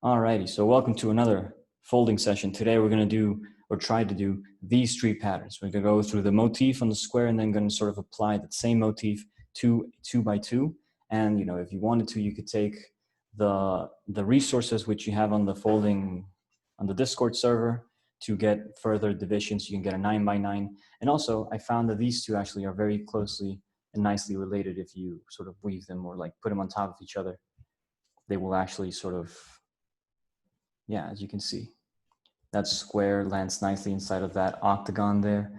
Alrighty, so welcome to another folding session. Today we're going to do, or try to do, these three patterns. We're going to go through the motif on the square and then going to sort of apply that same motif to 2x2. And, if you wanted to, you could take the resources which you have on the folding, on the Discord server to get further divisions. You can get a 9x9. And also, I found that these two actually are very closely and nicely related if you sort of weave them or like put them on top of each other. They will actually sort of, yeah, as you can see, that square lands nicely inside of that octagon there,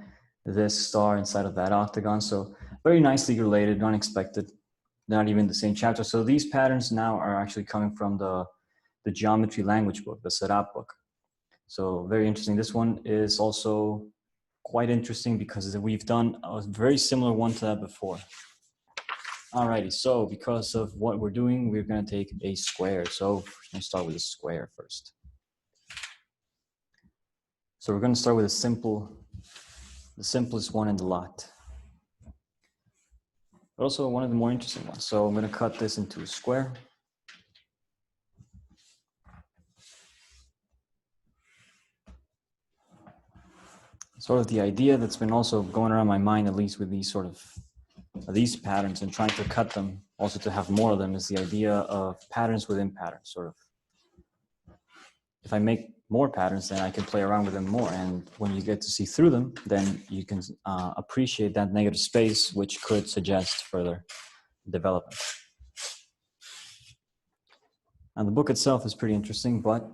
this star inside of that octagon. So very nicely related, unexpected, not even the same chapter. So these patterns now are actually coming from the geometry language book, the Serap book. So very interesting. This one is also quite interesting because we've done a very similar one to that before. Alrighty, so because of what we're doing, we're going to take a square. So we're going to start with a square first. So we're going to start with the simplest one in the lot, but also one of the more interesting ones. So I'm going to cut this into a square. Sort of the idea that's been also going around my mind, at least with these these patterns and trying to cut them, also to have more of them, is the idea of patterns within patterns. Sort of, if I make more patterns, then I can play around with them more. And when you get to see through them, then you can appreciate that negative space, which could suggest further development. Now, the book itself is pretty interesting, but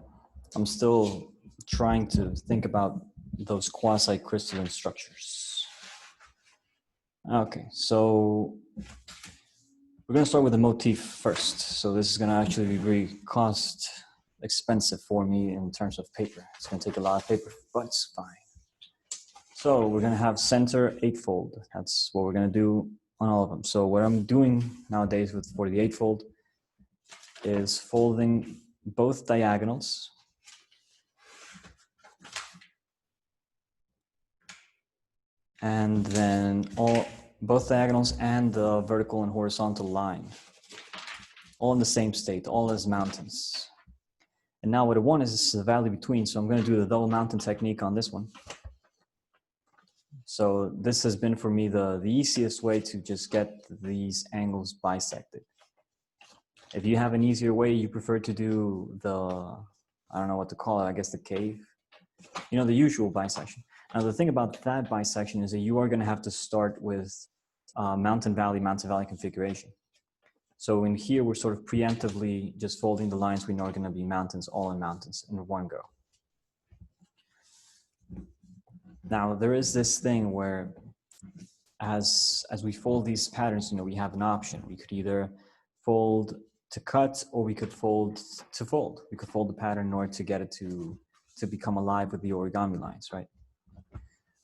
I'm still trying to think about those quasi-crystalline structures. Okay, so we're going to start with the motif first. So this is going to actually be very cost expensive for me in terms of paper. It's going to take a lot of paper, but it's fine. So we're going to have center eightfold. That's what we're going to do on all of them. So what I'm doing nowadays for the eightfold is folding both diagonals and then both diagonals and the vertical and horizontal line, all in the same state, all as mountains. And now what I want is the valley between, so I'm going to do the double mountain technique on this one. So this has been for me the easiest way to just get these angles bisected. If you have an easier way, you prefer to do I don't know what to call it, I guess the cave, the usual bisection. Now the thing about that bisection is that you are going to have to start with mountain valley configuration. So in here, we're sort of preemptively just folding the lines we know are going to be mountains, all in mountains in one go. Now there is this thing where as we fold these patterns, we have an option. We could either fold to cut, or we could fold to fold. We could fold the pattern in order to get it to become alive with the origami lines, right?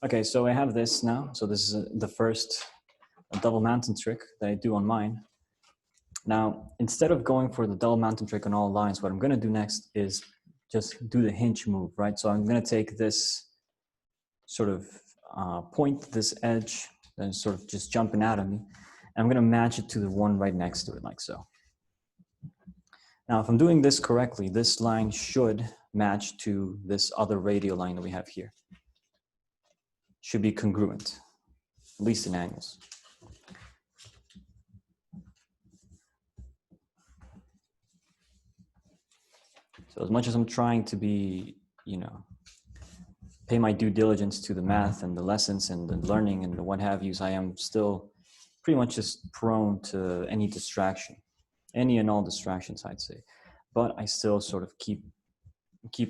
Okay, so I have this now. So this is the first double mountain trick that I do on mine. Now, instead of going for the double mountain trick on all lines, what I'm going to do next is just do the hinge move, right? So I'm going to take this sort of point, this edge, and sort of just jumping out at me, and I'm going to match it to the one right next to it, like so. Now, if I'm doing this correctly, this line should match to this other radial line that we have here. Should be congruent, at least in angles. So as much as I'm trying to be, pay my due diligence to the math and the lessons and the learning and the what have yous, I am still pretty much just prone to any distraction, any and all distractions, I'd say. But I still sort of keep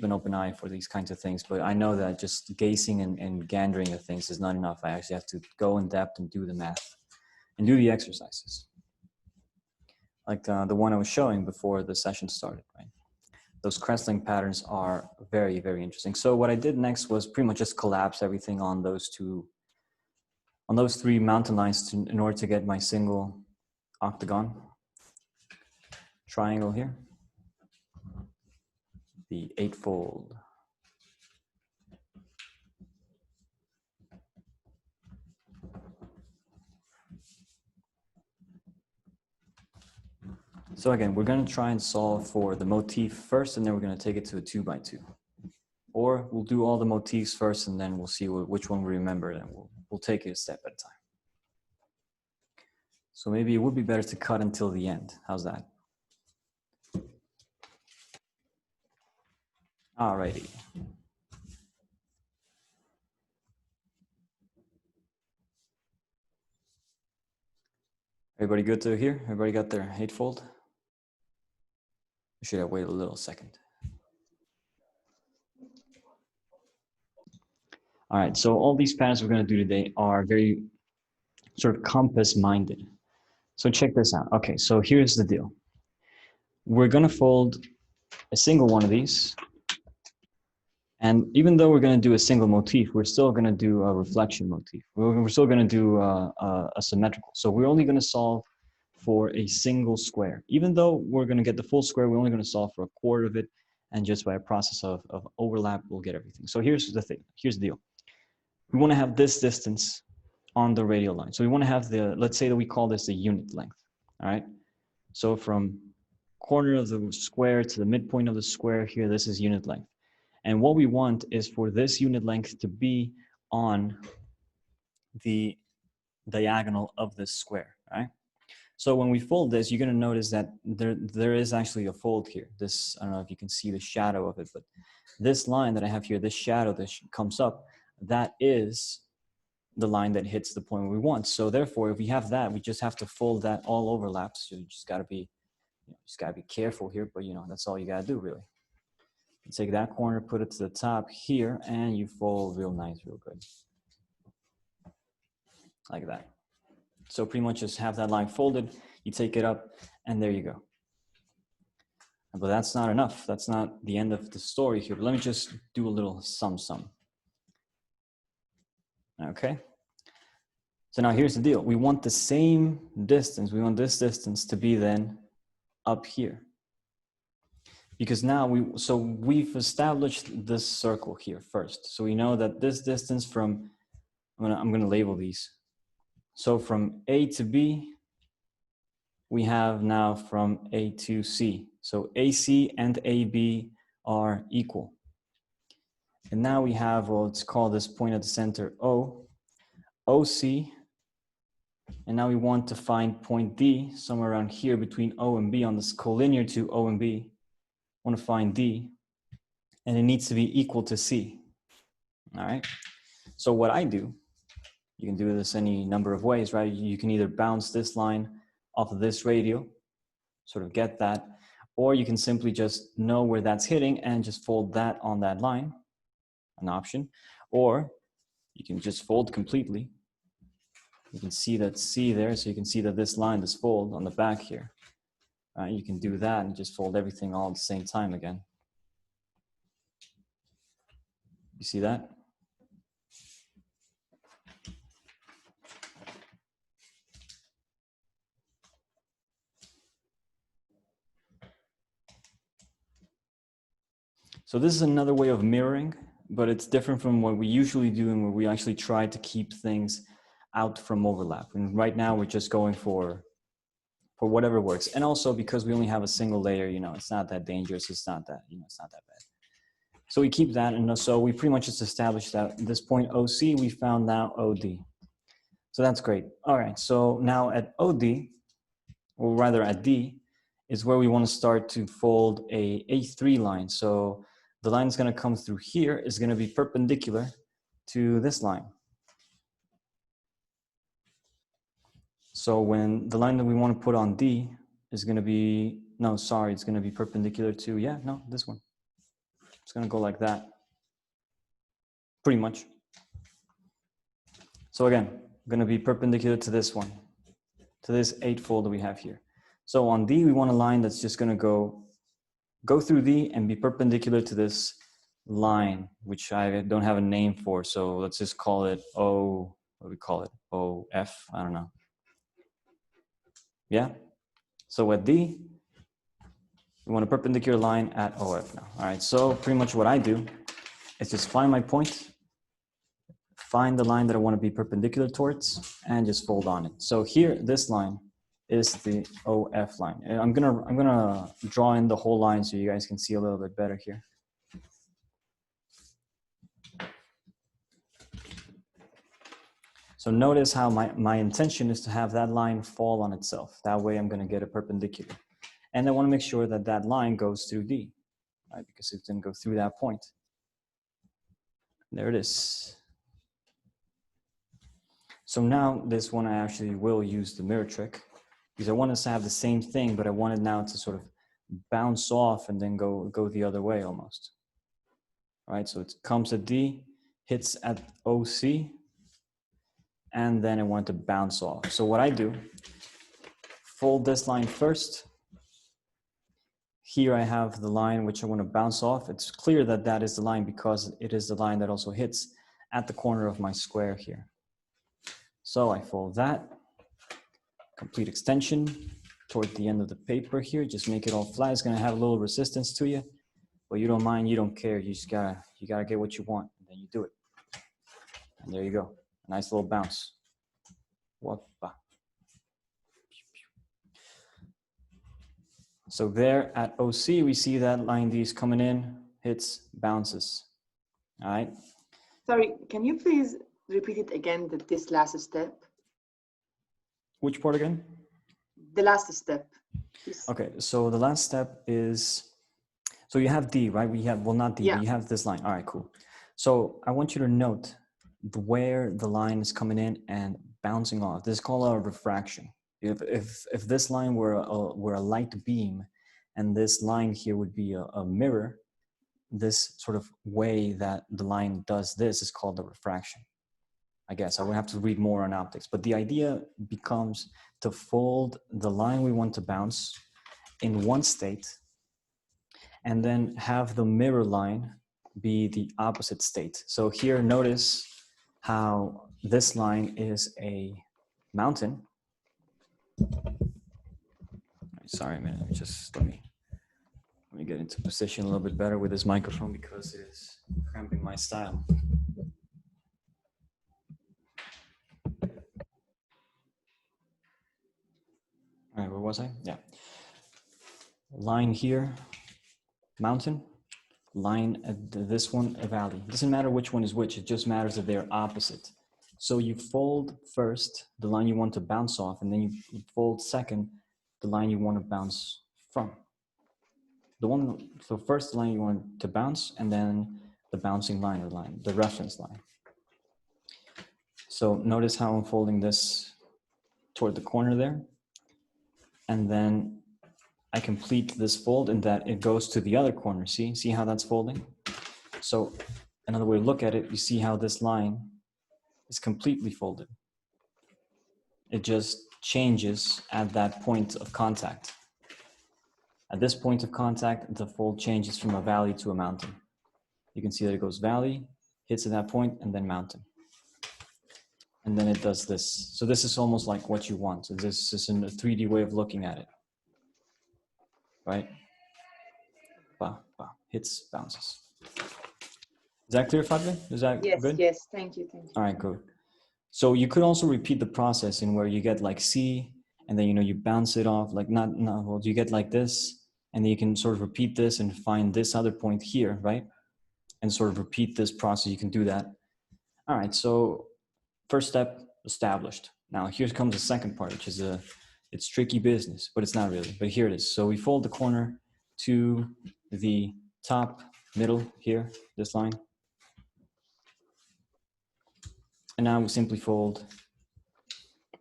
an open eye for these kinds of things. But I know that just gazing and gandering at things is not enough. I actually have to go in depth and do the math and do the exercises. Like the one I was showing before the session started, right? Those crestling patterns are very, very interesting. So what I did next was pretty much just collapse everything on those three mountain lines in order to get my single octagon triangle here, the eightfold. So again, we're going to try and solve for the motif first, and then we're going to take it to a 2 by 2. Or we'll do all the motifs first, and then we'll see which one we remember, and we'll take it a step at a time. So maybe it would be better to cut until the end. How's that? Alrighty. Everybody good to here? Everybody got their eightfold? We should have waited a little second. All right, so all these patterns we're going to do today are very sort of compass-minded. So check this out. Okay, so here's the deal. We're going to fold a single one of these. And even though we're going to do a single motif, we're still going to do a reflection motif. We're still going to do a symmetrical. So we're only going to solve for a single square. Even though we're going to get the full square, we're only going to solve for a quarter of it. And just by a process of overlap, we'll get everything. So here's the thing. Here's the deal. We want to have this distance on the radial line. So we want to have the, let's say that we call this the unit length. All right. So from corner of the square to the midpoint of the square here, this is unit length. And what we want is for this unit length to be on the diagonal of this square, right? So when we fold this, you're going to notice that there is actually a fold here. This, I don't know if you can see the shadow of it, but this line that I have here, this shadow that comes up, that is the line that hits the point we want. So therefore, if we have that, we just have to fold that all overlaps. So you just got to be, careful here, but that's all you got to do really. Take that corner, put it to the top here, and you fold real nice, real good. Like that. So pretty much just have that line folded, you take it up, and there you go. But that's not enough. That's not the end of the story here. But let me just do a little sum. Okay? So now here's the deal. We want the same distance. We want this distance to be then up here. Because now we've established this circle here first. So we know that this distance from, I'm gonna label these. So from A to B, we have now from A to C. So AC and AB are equal. And now we have, well, let's call this point at the center O, OC, and now we want to find point D somewhere around here between O and B on this collinear to O and B. I want to find D, and it needs to be equal to C. All right. So what I do, you can do this any number of ways, right? You can either bounce this line off of this radial, sort of get that, or you can simply just know where that's hitting and just fold that on that line, an option, or you can just fold completely. You can see that C there, so you can see that this line, this fold on the back here. You can do that and just fold everything all at the same time again. You see that? So this is another way of mirroring, but it's different from what we usually do and where we actually try to keep things out from overlap. And right now we're just going for whatever works. And also because we only have a single layer, it's not that dangerous. It's not that, it's not that bad. So we keep that. And so we pretty much just established that this point OC, we found now OD. So that's great. All right. So now at OD, or rather at D, is where we want to start to fold a A3 line. So the line that's going to come through here is going to be perpendicular to this line. So when the line that we want to put on D is going to be, no, sorry, it's going to be perpendicular to, this one. It's going to go like that, pretty much. So again, going to be perpendicular to this one, to this eightfold that we have here. So on D, we want a line that's just going to go through D and be perpendicular to this line, which I don't have a name for. So let's just call it O, what do we call it? OF, I don't know. Yeah. So at D, we want a perpendicular line at OF now. All right. So pretty much what I do is just find my point, find the line that I want to be perpendicular towards, and just fold on it. So here, this line is the OF line. And I'm gonna draw in the whole line so you guys can see a little bit better here. So notice how my intention is to have that line fall on itself. That way I'm gonna get a perpendicular. And I wanna make sure that that line goes through D, right? Because it didn't go through that point. There it is. So now this one I actually will use the mirror trick because I want us to have the same thing, but I want it now to sort of bounce off and then go the other way almost. All right, so it comes at D, hits at OC, and then I want to bounce off. So what I do, fold this line first. Here I have the line which I want to bounce off. It's clear that that is the line because it is the line that also hits at the corner of my square here. So I fold that, complete extension toward the end of the paper here. Just make it all flat. It's gonna have a little resistance to you, but you don't mind, you don't care. You just gotta get what you want, and then you do it. And there you go, a nice little bounce. Whoppa. So there at OC, we see that line D is coming in, hits, bounces. All right. Sorry, can you please repeat it again, this last step? Which part again? The last step. Please. Okay, so the last step is, so you have D, right? We have, well, not D, yeah. but you have this line. All right, cool. So I want you to note where the line is coming in and bouncing off. This is called a refraction. If this line were a light beam and this line here would be a mirror, this sort of way that the line does this is called a refraction. I guess I would have to read more on optics, but the idea becomes to fold the line we want to bounce in one state and then have the mirror line be the opposite state. So here, notice how this line is a mountain. Sorry, man, let me get into position a little bit better with this microphone because it is cramping my style. All right, where was I? Yeah. Line here, mountain. Line at this one, a valley. It doesn't matter which one is which, it just matters that they're opposite. So you fold first the line you want to bounce off, and then you fold second the line you want to bounce from. So first the line you want to bounce, and then the bouncing line, or the reference line. So notice how I'm folding this toward the corner there. And then I complete this fold in that it goes to the other corner. See how that's folding? So another way to look at it, you see how this line is completely folded. It just changes at that point of contact. At this point of contact, the fold changes from a valley to a mountain. You can see that it goes valley, hits at that point, and then mountain. And then it does this. So this is almost like what you want. So this is in a 3D way of looking at it. Right? Ba, ba, hits, bounces. Is that clear, Fadle? Is that good? Yes, thank you. All right, good. So you could also repeat the process in where you get like C, and then, you bounce it off, like well, you get like this, and then you can sort of repeat this and find this other point here, right? And sort of repeat this process, you can do that. All right, so first step, established. Now here comes the second part, which is it's tricky business, but it's not really, but here it is. So we fold the corner to the top, middle here, this line. And now we simply fold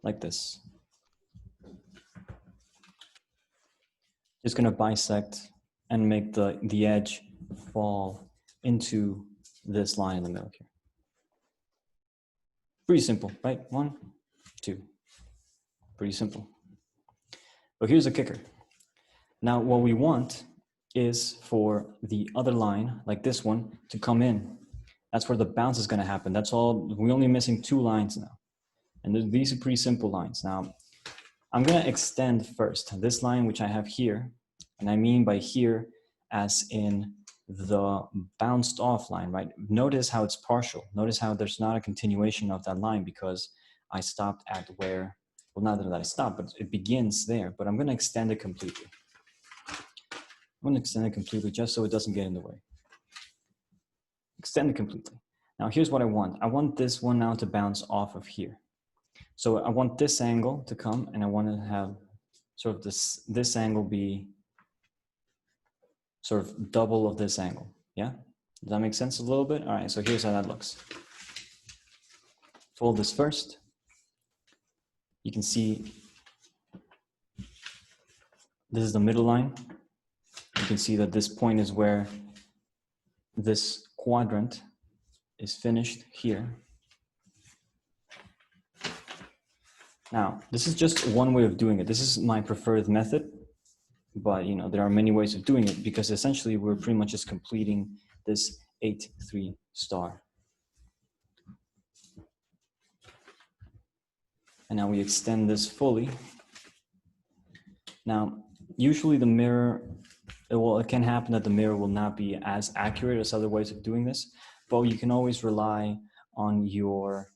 like this. Just gonna bisect and make the edge fall into this line in the middle here. Pretty simple, right? 1, 2. Pretty simple. But here's a kicker. Now what we want is for the other line, like this one, to come in. That's where the bounce is gonna happen. That's all, we're only missing 2 lines now. And these are pretty simple lines. Now, I'm gonna extend first this line, which I have here, and I mean by here as in the bounced off line, right? Notice how it's partial. Notice how there's not a continuation of that line because I stopped at where well, not that I stop, but it begins there, but I'm going to extend it completely. I'm going to extend it completely just so it doesn't get in the way. Extend it completely. Now here's what I want. I want this one now to bounce off of here. So I want this angle to come, and I want to have sort of this angle be sort of double of this angle. Yeah? Does that make sense a little bit? All right, so here's how that looks. Fold this first. You can see this is the middle line. You can see that this point is where this quadrant is finished here. Now, this is just one way of doing it. This is my preferred method, but you know, there are many ways of doing it because essentially we're pretty much just completing this 8-3 star. And now we extend this fully. Now, usually the mirror, it can happen that the mirror will not be as accurate as other ways of doing this, but you can always rely on your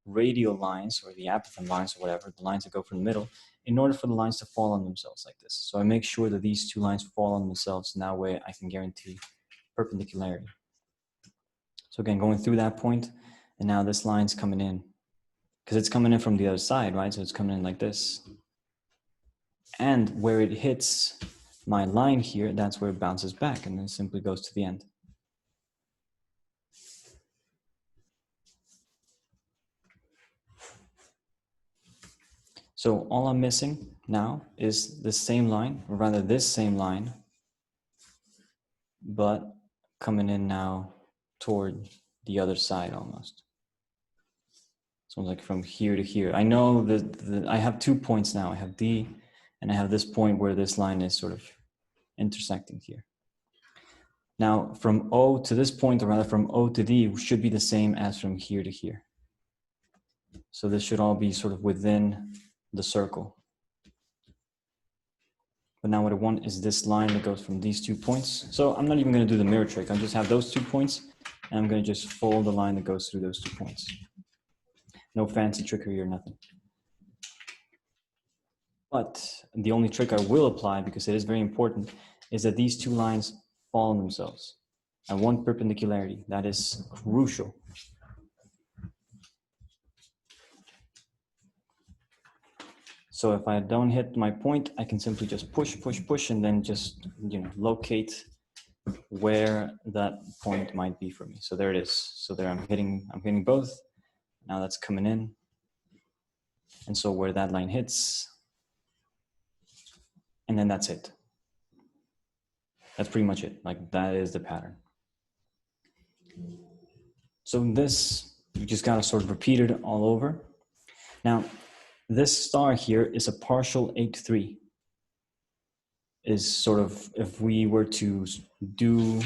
radial lines or the apothem lines or whatever, the lines that go from the middle, in order for the lines to fall on themselves like this. So I make sure that these two lines fall on themselves, and that way I can guarantee perpendicularity. So again, going through that point, and now this line's coming in, because it's coming in from the other side, right? So it's coming in like this. And where it hits my line here, that's where it bounces back and then simply goes to the end. So all I'm missing now is the same line, or rather this same line, but coming in now toward the other side almost. So like from here to here. I know that I have 2 points now. I have D and I have this point where this line is sort of intersecting here. Now from O to this point, or rather from O to D, should be the same as from here to here. So this should all be sort of within the circle. But now what I want is this line that goes from these 2 points. So I'm not even going to do the mirror trick. I'll just have those 2 points, and I'm going to just fold the line that goes through those 2 points. No fancy trickery or nothing. But the only trick I will apply, because it is very important, is that these 2 lines fall on themselves. I want perpendicularity. That is crucial. So if I don't hit my point, I can simply just push, push, push, and then just, you know, locate where that point might be for me. So there it is. So there I'm hitting both. Now that's coming in. And so where that line hits, and then that's it. That's pretty much it. Like that is the pattern. So this, you just gotta sort of repeat it all over. Now, this star here is a partial 8-3. Is sort of, if we were to do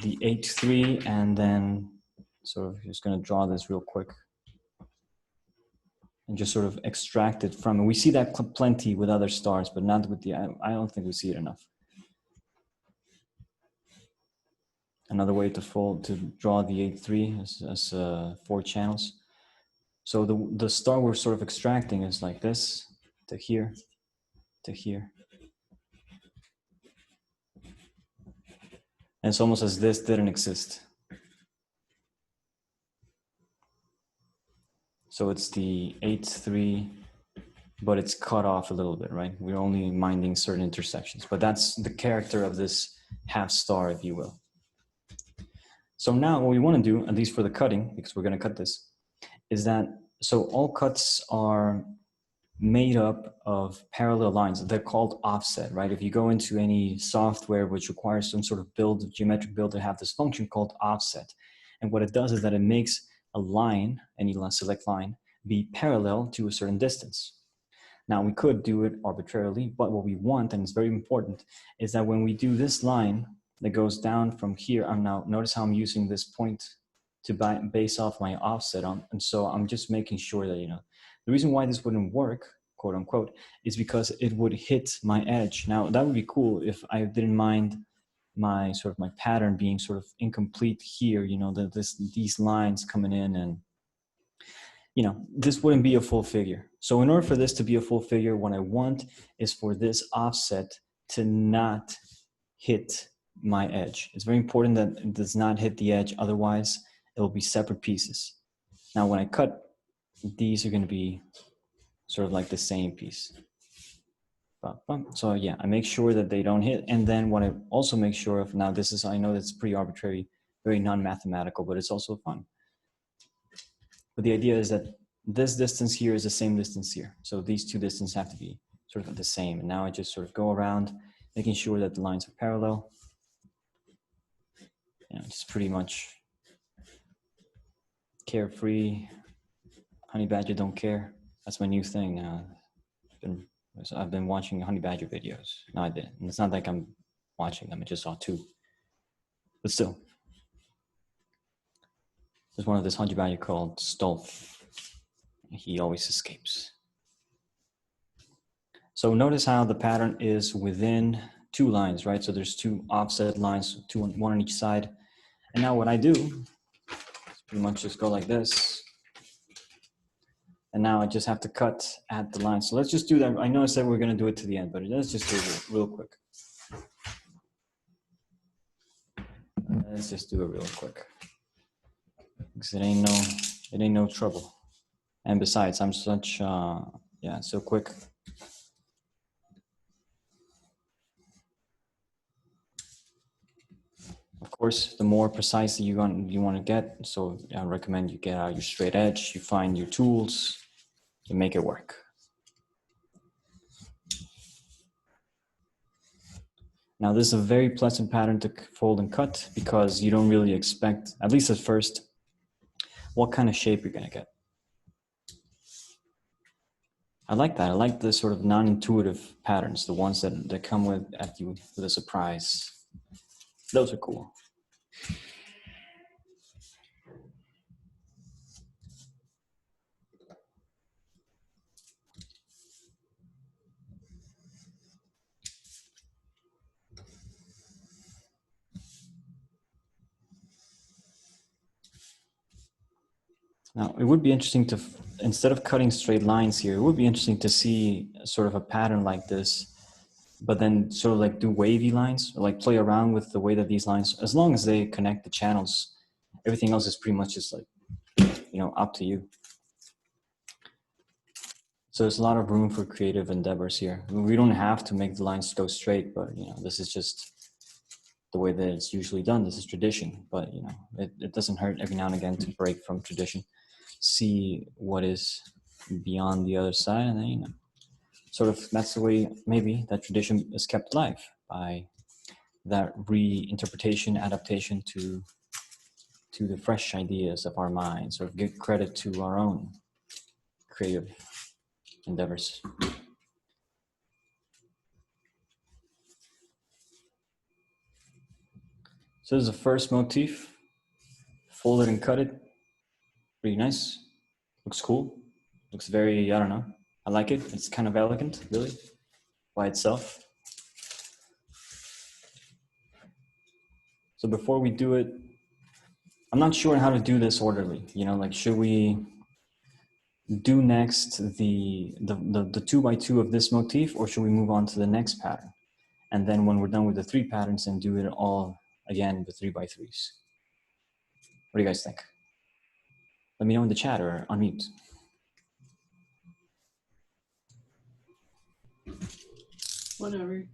the 8-3 and then sort of just gonna draw this real quick and just sort of extract it from it. We see that plenty with other stars, but not with the, I don't think we see it enough. Another way to draw the 8-3 as 4 channels. So the star we're sort of extracting is like this, to here, to here. And it's almost as this didn't exist. So it's the 8-3, but it's cut off a little bit, right? We're only minding certain intersections, but that's the character of this half star, if you will. So now what we want to do, at least for the cutting, because we're going to cut this, is that, so all cuts are made up of parallel lines. They're called offset, right? If you go into any software which requires some sort of build, geometric build, to have this function called offset. And what it does is that it makes a line, any select line, be parallel to a certain distance. Now we could do it arbitrarily, but what we want, and it's very important, is that when we do this line that goes down from here, now notice how I'm using this point to base off my offset on, and so I'm just making sure that, you know, the reason why this wouldn't work, quote unquote, is because it would hit my edge. Now that would be cool if I didn't mind my sort of my pattern being sort of incomplete here, you know, these lines coming in, and you know, this wouldn't be a full figure. So in order for this to be a full figure, what I want is for this offset to not hit my edge. It's very important that it does not hit the edge, otherwise it will be separate pieces. Now when I cut, these are going to be sort of like the same piece. So yeah, I make sure that they don't hit. And then what I also make sure of, now this is, I know that's pretty arbitrary, very non-mathematical, but it's also fun. But the idea is that this distance here is the same distance here. So these two distances have to be sort of the same. And now I just sort of go around making sure that the lines are parallel. You know, it's pretty much carefree. Honey Badger don't care. That's my new thing now. I've been watching Honey Badger videos. No, I didn't. And it's not like I'm watching them. I just saw two. But still. There's one of this Honey Badger called Stolf. He always escapes. So notice how the pattern is within two lines, right? So there's two offset lines, one on each side. And now what I do is pretty much just go like this. And now I just have to cut at the line. So let's just do that. I know I said we're going to do it to the end, but let's just do it real quick. Let's just do it real quick. Because it ain't no trouble. And besides, I'm such, yeah, so quick. Of course, the more precise you want to get, so I recommend you get out your straight edge, you find your tools, you make it work. Now this is a very pleasant pattern to fold and cut because you don't really expect, at least at first, what kind of shape you're gonna get. I like that. I like the sort of non-intuitive patterns, the ones that come at you with a surprise. Those are cool. Now, it would be interesting to, instead of cutting straight lines here, it would be interesting to see sort of a pattern like this, but then sort of like do wavy lines, or like play around with the way that these lines, as long as they connect the channels, everything else is pretty much just like, you know, up to you. So there's a lot of room for creative endeavors here. I mean, we don't have to make the lines go straight, but you know, this is just the way that it's usually done. This is tradition, but you know, it doesn't hurt every now and again to break from tradition, see what is beyond the other side, and then, you know, sort of that's the way maybe that tradition is kept alive, by that reinterpretation, adaptation to the fresh ideas of our minds, or give credit to our own creative endeavors. So this is the first motif. Fold it and cut it. Pretty nice. Looks cool. Looks very, I don't know. I like it. It's kind of elegant, really, by itself. So before we do it, I'm not sure how to do this orderly. You know, like, should we do next the 2x2 of this motif, or should we move on to the next pattern? And then when we're done with the 3 patterns, and do it all again with 3x3s. What do you guys think? Let me know in the chat or unmute. Whatever.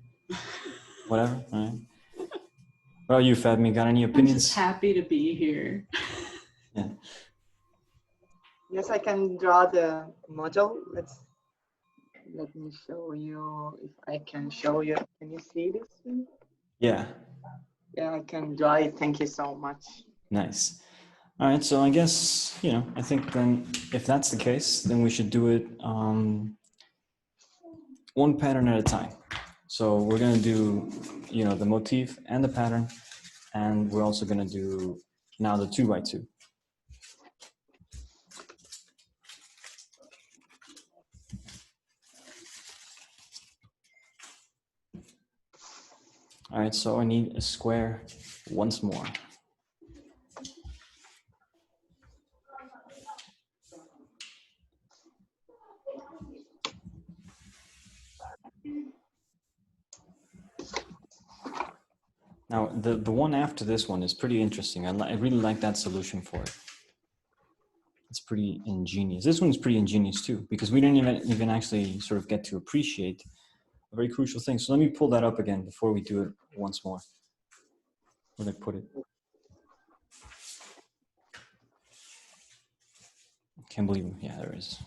Whatever, all right. What about you, Fadmi? Got any opinions? I'm just happy to be here. Yeah. Yes, I can draw the model. Let me show you if I can show you. Can you see this? Yeah. Yeah, I can draw it. Thank you so much. Nice. All right, so I guess, you know, I think then if that's the case, then we should do it one pattern at a time. So we're gonna do, you know, the motif and the pattern, and we're also gonna do now the 2x2. All right, so I need a square once more. Now, the one after this one is pretty interesting. I really like that solution for it. It's pretty ingenious. This one's pretty ingenious too, because we didn't even actually sort of get to appreciate a very crucial thing. So let me pull that up again before we do it once more. Where did I put it? Can't believe it. Yeah, there it is.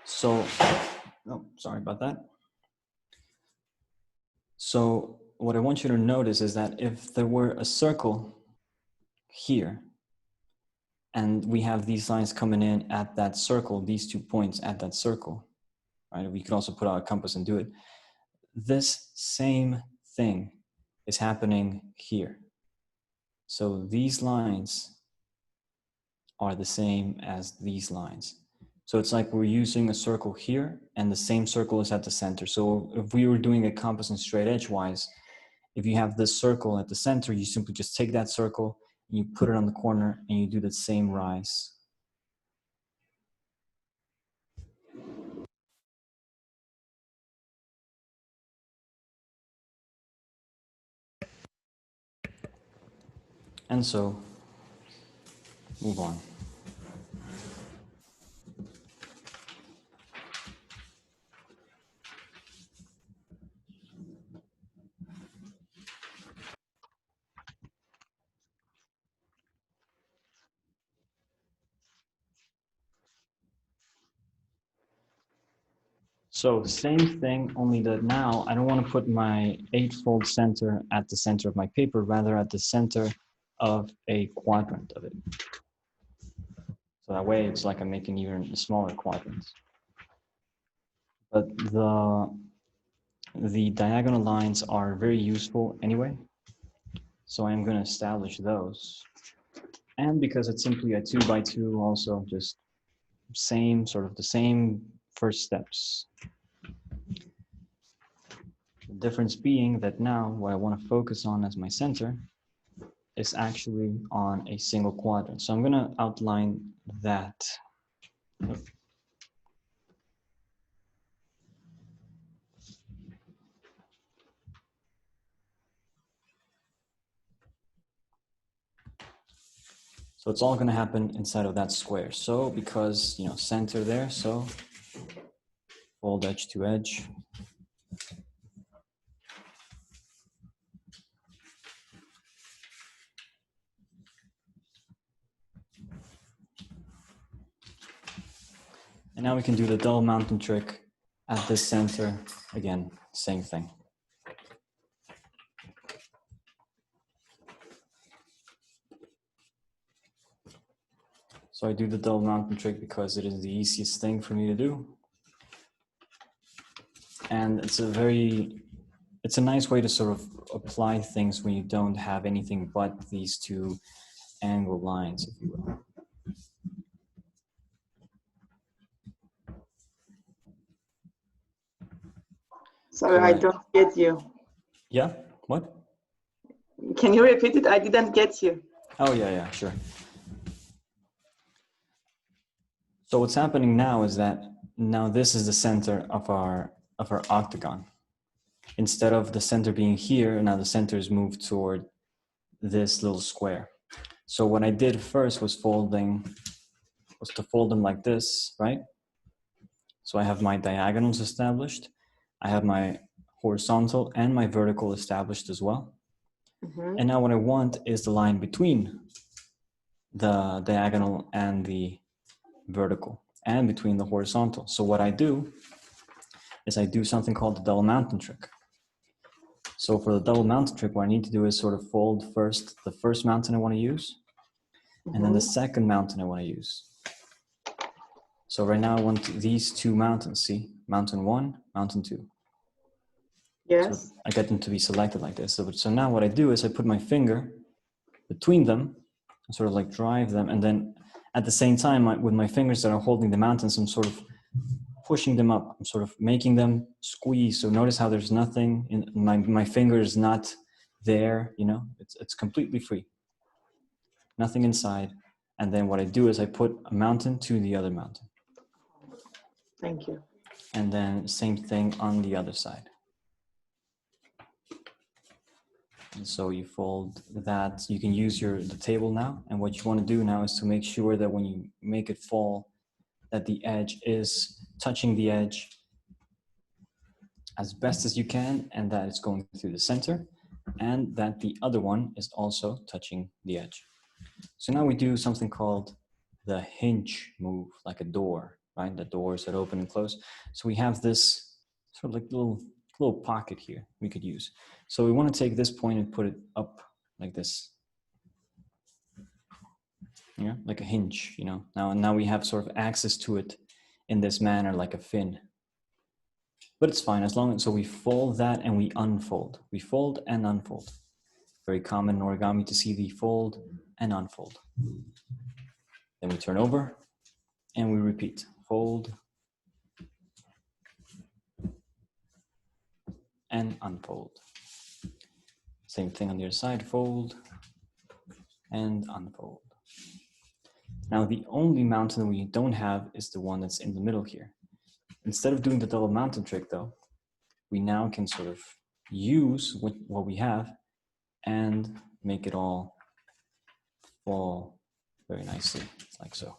So, oh, sorry about that. So what I want you to notice is that if there were a circle here, and we have these lines coming in at that circle, these 2 points at that circle, right? We could also put out a compass and do it. This same thing is happening here. So these lines are the same as these lines. So it's like we're using a circle here and the same circle is at the center. So if we were doing a compass and straight edge wise, if you have this circle at the center, you simply just take that circle and you put it on the corner and you do the same rise. And so, move on. So same thing, only that now I don't want to put my eightfold center at the center of my paper, rather at the center of a quadrant of it. So that way it's like I'm making even smaller quadrants. But the diagonal lines are very useful anyway. So I'm going to establish those. And because it's simply a 2 by 2, also just sort of the same first steps. The difference being that now what I want to focus on as my center is actually on a single quadrant. So I'm going to outline that. So it's all going to happen inside of that square. So because, center there, so fold edge to edge. And now we can do the double mountain trick at this center. Again, same thing. So I do the double mountain trick because it is the easiest thing for me to do. And it's a nice way to sort of apply things when you don't have anything but these two angled lines, if you will. Sorry, I don't get you. Yeah, what? Can you repeat it? I didn't get you. Oh, yeah, sure. So what's happening now is that now this is the center of our octagon. Instead of the center being here, now the center is moved toward this little square. So what I did first was to fold them like this, right? So I have my diagonals established. I have my horizontal and my vertical established as well. Mm-hmm. And now what I want is the line between the diagonal and the vertical and between the horizontal. So what I do is I do something called the double mountain trick. So for the double mountain trick, what I need to do is sort of fold first the first mountain I want to use, mm-hmm. and then the second mountain I want to use. So right now I want these two mountains, see? Mountain 1, mountain 2. Yes. So I get them to be selected like this. So now what I do is I put my finger between them and sort of like drive them. And then at the same time, with my fingers that are holding the mountains, I'm sort of pushing them up. I'm sort of making them squeeze. So notice how there's nothing in my finger is not there, it's completely free. Nothing inside. And then what I do is I put a mountain to the other mountain. Thank you. And then same thing on the other side. And so you fold that. You can use the table now. And what you want to do now is to make sure that when you make it fall, that the edge is touching the edge as best as you can, and that it's going through the center, and that the other one is also touching the edge. So now we do something called the hinge move, like a door, right? The doors that open and close. So we have this sort of like little pocket here we could use. So we want to take this point and put it up like this. Yeah, like a hinge, you know. Now we have sort of access to it in this manner, like a fin. But it's fine as long as, so we fold that and we unfold. We fold and unfold. Very common in origami to see the fold and unfold. Then we turn over and we repeat. Fold and unfold. Same thing on the other side. Fold and unfold. Now the only mountain we don't have is the one that's in the middle here. Instead of doing the double mountain trick though, we now can sort of use what we have and make it all fall very nicely, like so.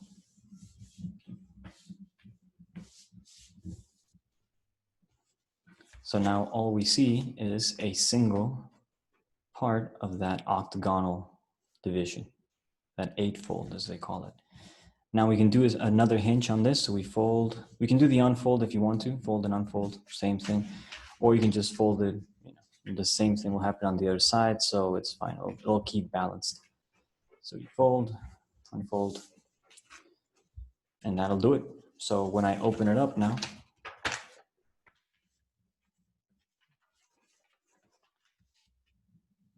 So now all we see is a single part of that octagonal division, that eightfold as they call it. Now we can do another hinge on this. So we fold, we can do the unfold if you want to, fold and unfold, same thing. Or you can just fold it, you know, the same thing will happen on the other side, so it's fine, it'll keep balanced. So you fold, unfold, and that'll do it. So when I open it up now,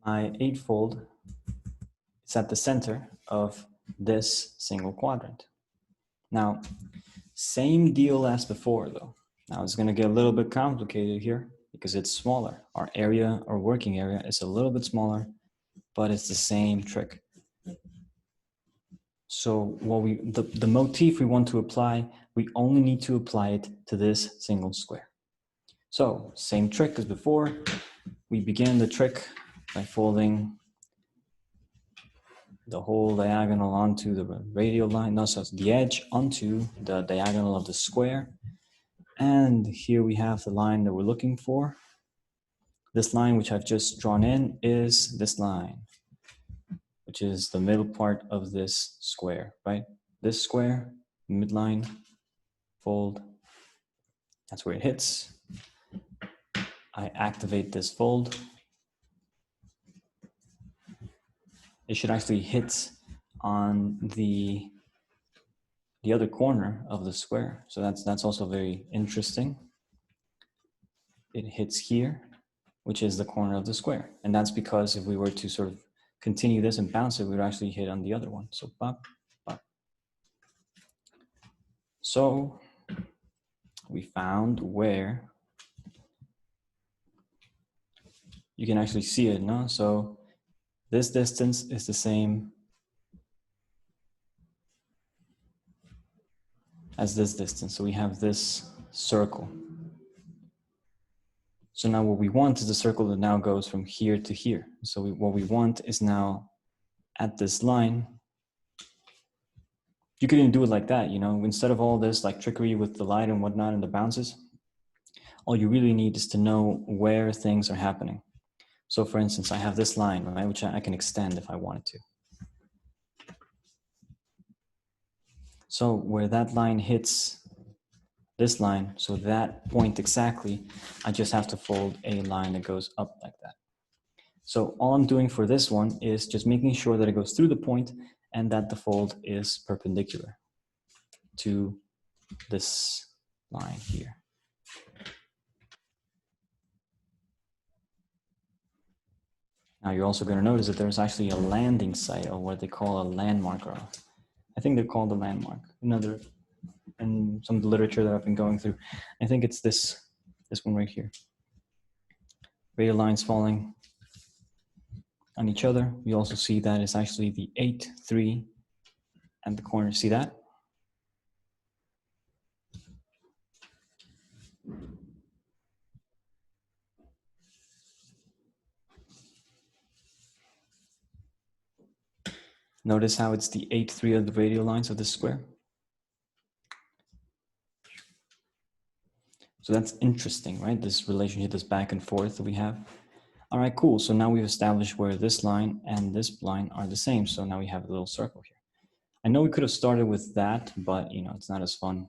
my eightfold is at the center of this single quadrant. Now, same deal as before though. Now it's gonna get a little bit complicated here because it's smaller. Our area, our working area is a little bit smaller, but it's the same trick. So what the motif we want to apply, we only need to apply it to this single square. So same trick as before. We begin the trick by folding the whole diagonal onto the radial line, no, so it's the edge onto the diagonal of the square. And here we have the line that we're looking for. This line, which I've just drawn in, is this line, which is the middle part of this square, right? This square, midline, fold, that's where it hits. I activate this fold. It should actually hit on the other corner of the square. So that's also very interesting. It hits here, which is the corner of the square. And that's because if we were to sort of continue this and bounce it, we would actually hit on the other one. So pop, pop. So we found where you can actually see it, no? So this distance is the same as this distance. So we have this circle. So now what we want is the circle that now goes from here to here. So what we want is now at this line. You could even do it like that, you know, instead of all this like trickery with the light and whatnot and the bounces, all you really need is to know where things are happening. So for instance, I have this line, right, which I can extend if I wanted to. So where that line hits this line, so that point exactly, I just have to fold a line that goes up like that. So all I'm doing for this one is just making sure that it goes through the point and that the fold is perpendicular to this line here. Now you're also going to notice that there's actually a landing site, or what they call a landmark, or I think they're called a landmark. In some of the literature that I've been going through, I think it's this one right here. Radial lines falling on each other. We also see that it's actually the 8, 3, and the corner. See that? Notice how it's the 8-3 of the radial lines of this square. So that's interesting, right? This relationship, this back and forth that we have. All right, cool. So now we've established where this line and this line are the same. So now we have a little circle here. I know we could have started with that, but you know, it's not as fun.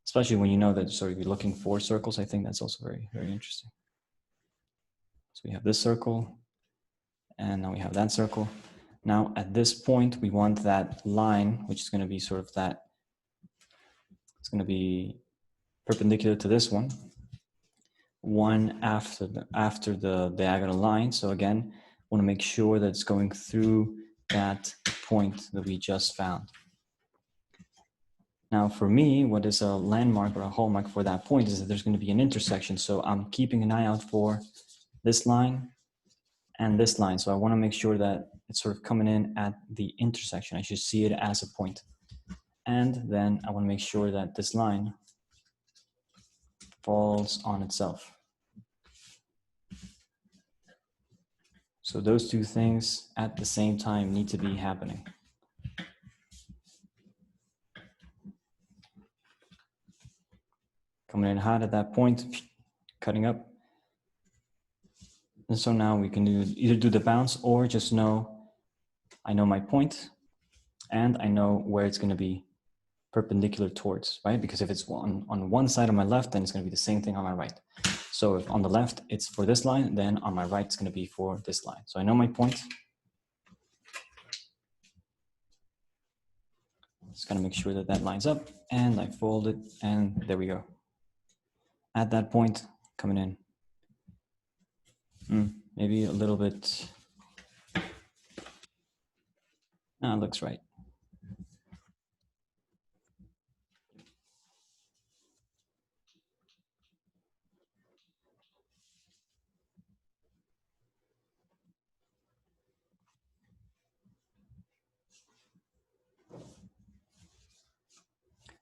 Especially when you know that sort of you're looking for circles. I think that's also very, very interesting. So we have this circle, and now we have that circle. Now at this point, we want that line, which is going to be sort of that, it's going to be perpendicular to this one after the diagonal line. So again, want to make sure that it's going through that point that we just found. Now for me, what is a landmark or a hallmark for that point is that there's going to be an intersection. So I'm keeping an eye out for this line and this line. So I want to make sure that it's sort of coming in at the intersection. I should see it as a point. And then I want to make sure that this line falls on itself. So those two things at the same time need to be happening. Coming in hot at that point, cutting up. And so now we can either do the bounce or just know, I know my point and I know where it's going to be perpendicular towards, right? Because if it's on one side on my left, then it's going to be the same thing on my right. So if on the left, it's for this line, then on my right, it's going to be for this line. So I know my point. Just got to make sure that that lines up and I fold it and there we go. At that point, coming in. Maybe a little bit. No, it looks right.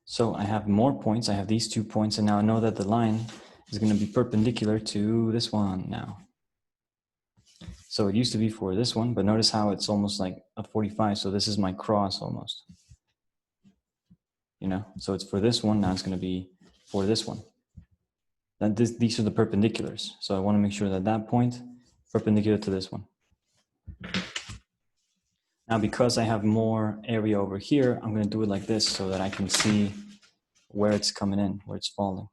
So I have more points. I have these 2 points, and now I know that the line is going to be perpendicular to this one now. So it used to be for this one, but notice how it's almost like a 45. So this is my cross almost. You know, so it's for this one. Now it's going to be for this one. Then these are the perpendiculars. So I want to make sure that that point perpendicular to this one. Now, because I have more area over here, I'm going to do it like this so that I can see where it's coming in, where it's falling.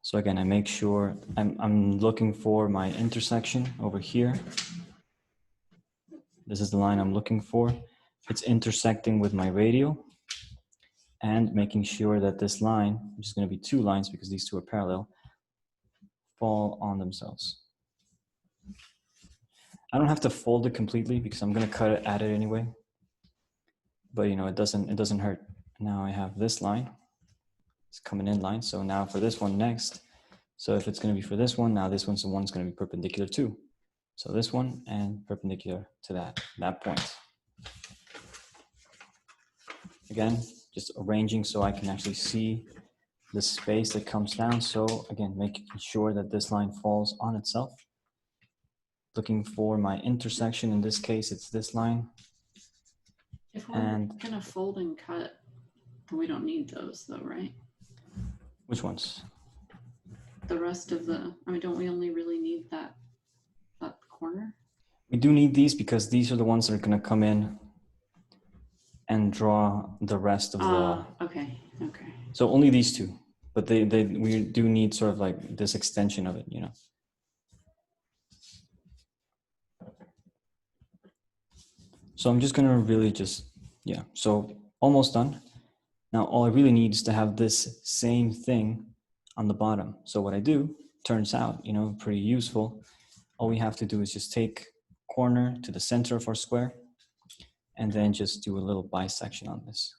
So again, I make sure I'm looking for my intersection over here. This is the line I'm looking for. It's intersecting with my radial and making sure that this line, which is going to be 2 lines because these 2 are parallel, fall on themselves. I don't have to fold it completely because I'm going to cut it at it anyway. But you know, it doesn't hurt. Now I have this line. It's coming in line. So now for this one next. So if it's going to be for this one, now this one's the one's going to be perpendicular too. So this one and perpendicular to that point. Again, just arranging so I can actually see the space that comes down. So again, making sure that this line falls on itself. Looking for my intersection. In this case, it's this line. If we're gonna fold and cut, we don't need those though, right? Which ones? The rest of the, I mean, don't we only really need that corner? We do need these because these are the ones that are going to come in and draw the rest of the. Okay. So only these 2, but we do need sort of like this extension of it, you know. So I'm just going to really so almost done. Now all I really need is to have this same thing on the bottom. So what I do, turns out, you know, pretty useful. All we have to do is just take corner to the center of our square and then just do a little bisection on this.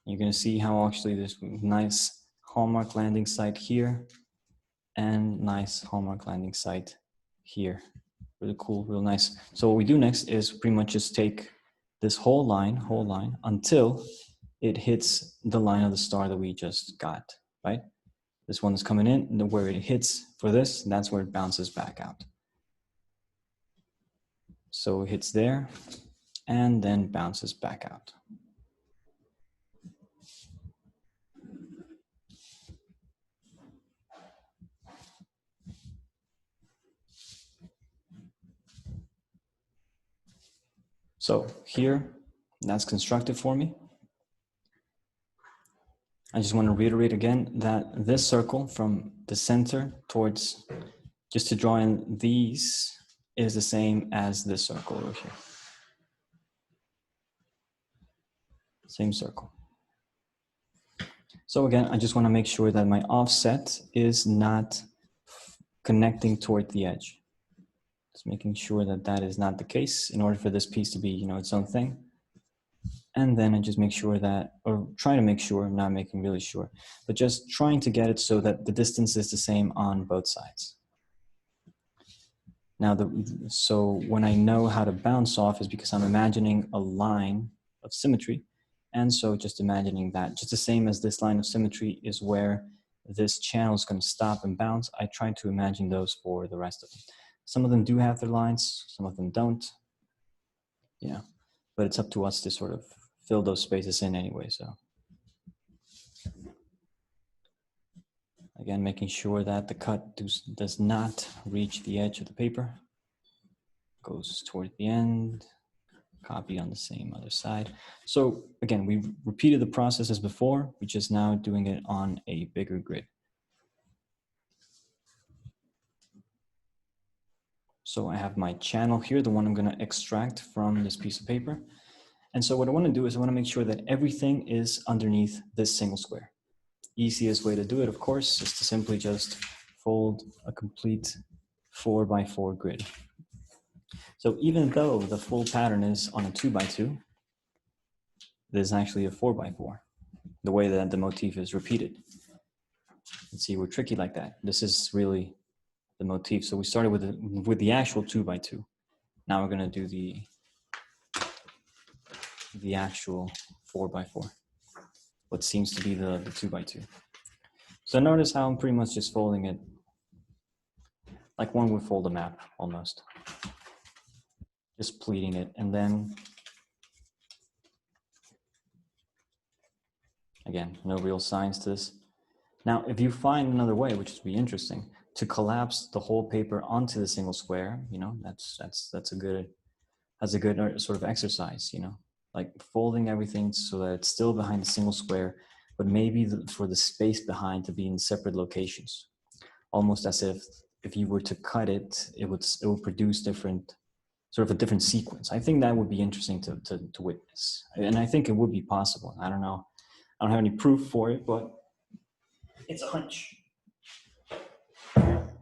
You're going to see how actually there's nice hallmark landing site here and nice hallmark landing site here. Really cool, real nice. So what we do next is pretty much just take this whole line until it hits the line of the star that we just got, right? This one is coming in, and where it hits for this, that's where it bounces back out. So it hits there and then bounces back out. So here, that's constructed for me. I just want to reiterate again that this circle from the center towards, just to draw in these, is the same as this circle over here. Same circle. So again, I just want to make sure that my offset is not connecting toward the edge. Just making sure that that is not the case in order for this piece to be, you know, its own thing. And then I just make sure that, or try to make sure, I'm not making really sure, but just trying to get it so that the distance is the same on both sides. Now, so when I know how to bounce off is because I'm imagining a line of symmetry. And so just imagining that, just the same as this line of symmetry is where this channel is going to stop and bounce, I try to imagine those for the rest of them. Some of them do have their lines, some of them don't. Yeah, but it's up to us to sort of fill those spaces in anyway, so. Again, making sure that the cut does not reach the edge of the paper. Goes toward the end, copy on the same other side. So again, we repeated the process as before, we're just now doing it on a bigger grid. So I have my channel here, the one I'm going to extract from this piece of paper. And so what I want to do is I want to make sure that everything is underneath this single square. Easiest way to do it, of course, is to simply just fold a complete 4x4 grid. So even though the full pattern is on a 2x2, there's actually a 4x4, the way that the motif is repeated. Let's see, we're tricky like that. This is really the motif. So we started with the actual 2x2. Now we're going to do the actual 4x4, what seems to be the 2x2. So notice how I'm pretty much just folding it like one would fold a map almost. Just pleating it, and then again, no real signs to this. Now, if you find another way, which would be interesting, to collapse the whole paper onto the single square, you know, that's a good sort of exercise, you know, like folding everything so that it's still behind the single square, but maybe for the space behind to be in separate locations, almost as if you were to cut it, it would produce different, sort of a different sequence. I think that would be interesting to witness, and I think it would be possible. I don't know, I don't have any proof for it, but it's a hunch.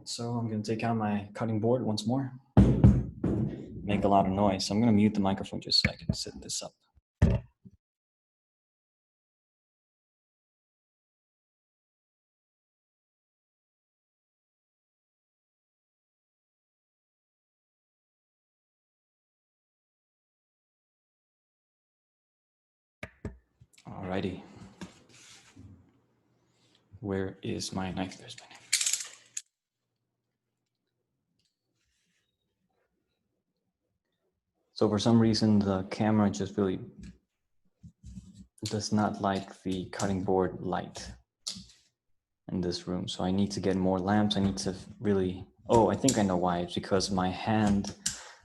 So I'm going to take out my cutting board once more. Make a lot of noise. So I'm going to mute the microphone just so I can set this up. Alrighty. Where is my knife? There's my knife. So for some reason, the camera just really does not like the cutting board light in this room. So I need to get more lamps. I need to really, oh, I think I know why. It's because my hand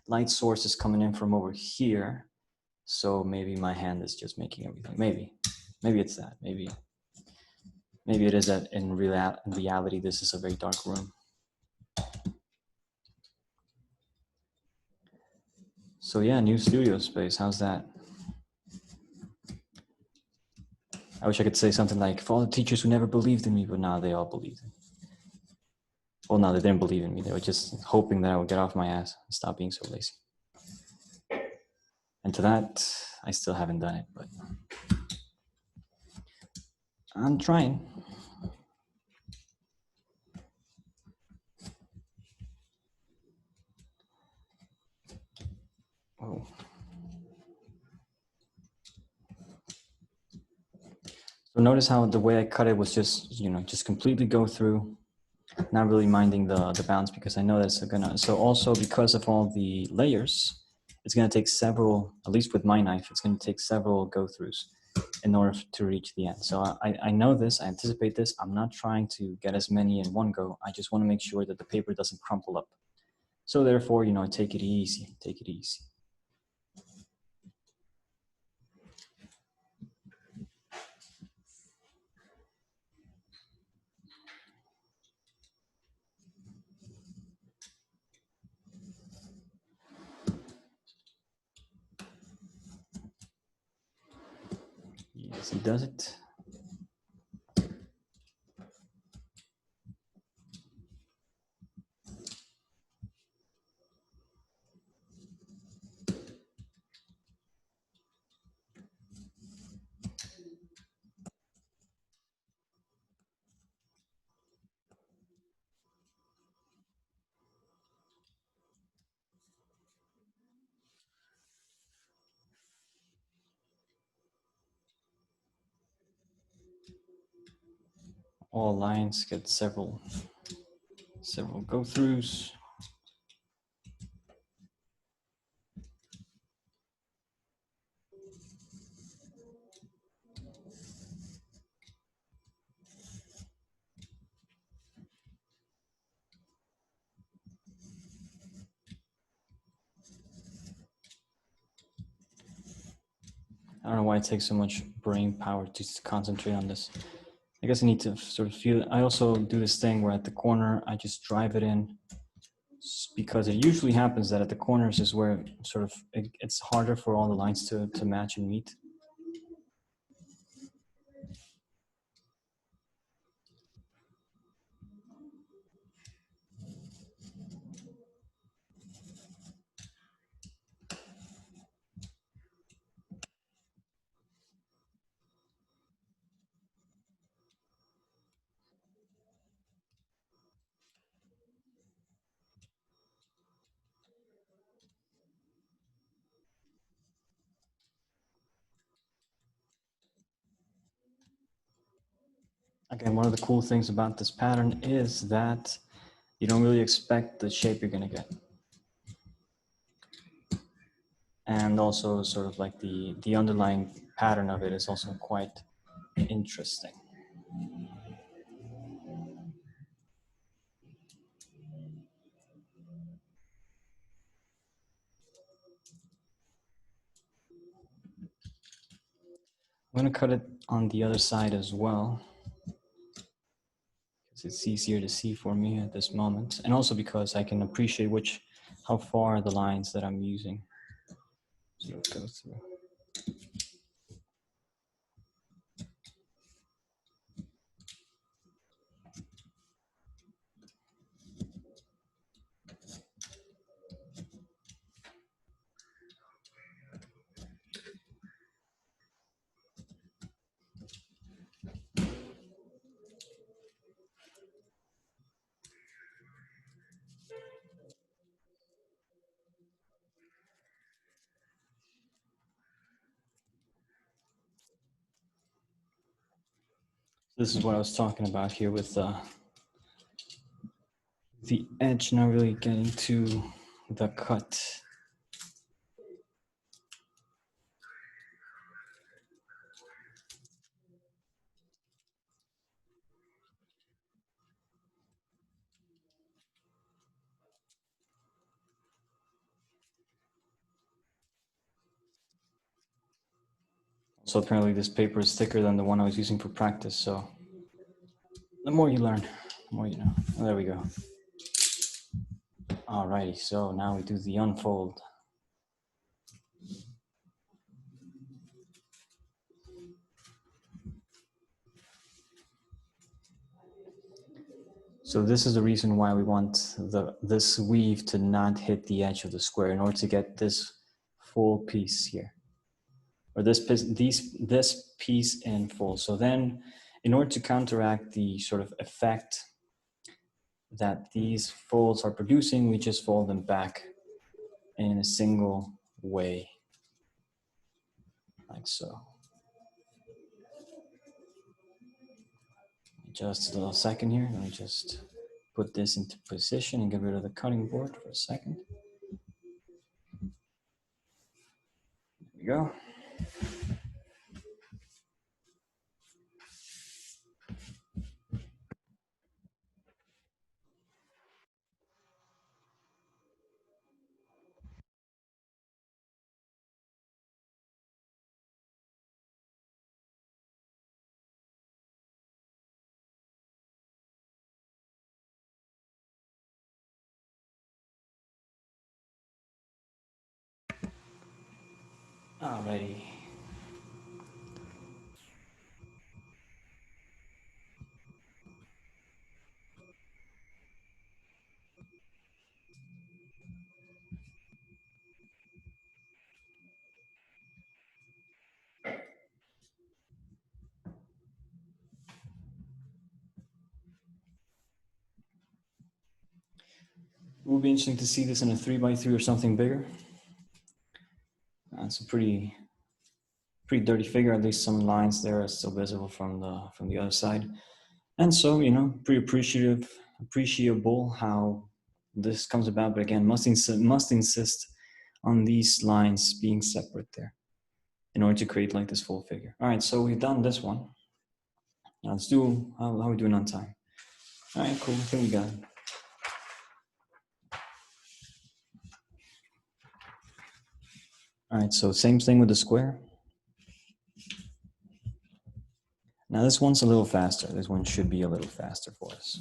light source is coming in from over here. So maybe my hand is just making everything. Maybe it's that. Maybe it is that in reality, this is a very dark room. So yeah, new studio space. How's that? I wish I could say something like, for all the teachers who never believed in me, but now they all believed in me. Well, no, they didn't believe in me. They were just hoping that I would get off my ass and stop being so lazy. And to that, I still haven't done it, but I'm trying. Oh. So notice how the way I cut it was just, you know, just completely go through, not really minding the bounds because I know that's gonna, so also because of all the layers, it's going to take several, at least with my knife, it's going to take several go-throughs in order to reach the end. So I know this, I anticipate this. I'm not trying to get as many in one go. I just want to make sure that the paper doesn't crumple up. So therefore, you know, take it easy, take it easy. Yes, he does it. All lines get several go-throughs. I don't know why it takes so much brain power to concentrate on this. I guess I need to sort of feel it. I also do this thing where at the corner, I just drive it in, because it usually happens that at the corners is where sort of it's harder for all the lines to match and meet. Again, one of the cool things about this pattern is that you don't really expect the shape you're going to get. And also sort of like the underlying pattern of it is also quite interesting. I'm going to cut it on the other side as well, because it's easier to see for me at this moment, and also because I can appreciate how far the lines that I'm using sort of go through. This is what I was talking about here with the edge not really getting to the cut. So apparently this paper is thicker than the one I was using for practice, so the more you learn, the more you know. Well, there we go. Alrighty, so now we do the unfold. So this is the reason why we want this weave to not hit the edge of the square in order to get this full piece here, or this piece in full. So then, in order to counteract the sort of effect that these folds are producing, we just fold them back in a single way, like so. Just a little second here. Let me just put this into position and get rid of the cutting board for a second. we go. Alrighty. It would be interesting to see this in a 3x3 or something bigger. It's a pretty dirty figure. At least some lines there are still visible from the other side. And so, you know, pretty appreciable how this comes about. But again, must insist on these lines being separate there in order to create like this full figure. All right, so we've done this one. Now let's do how are we doing on time? All right, cool. I think we got it. All right, so same thing with the square. Now this one's a little faster. This one should be a little faster for us.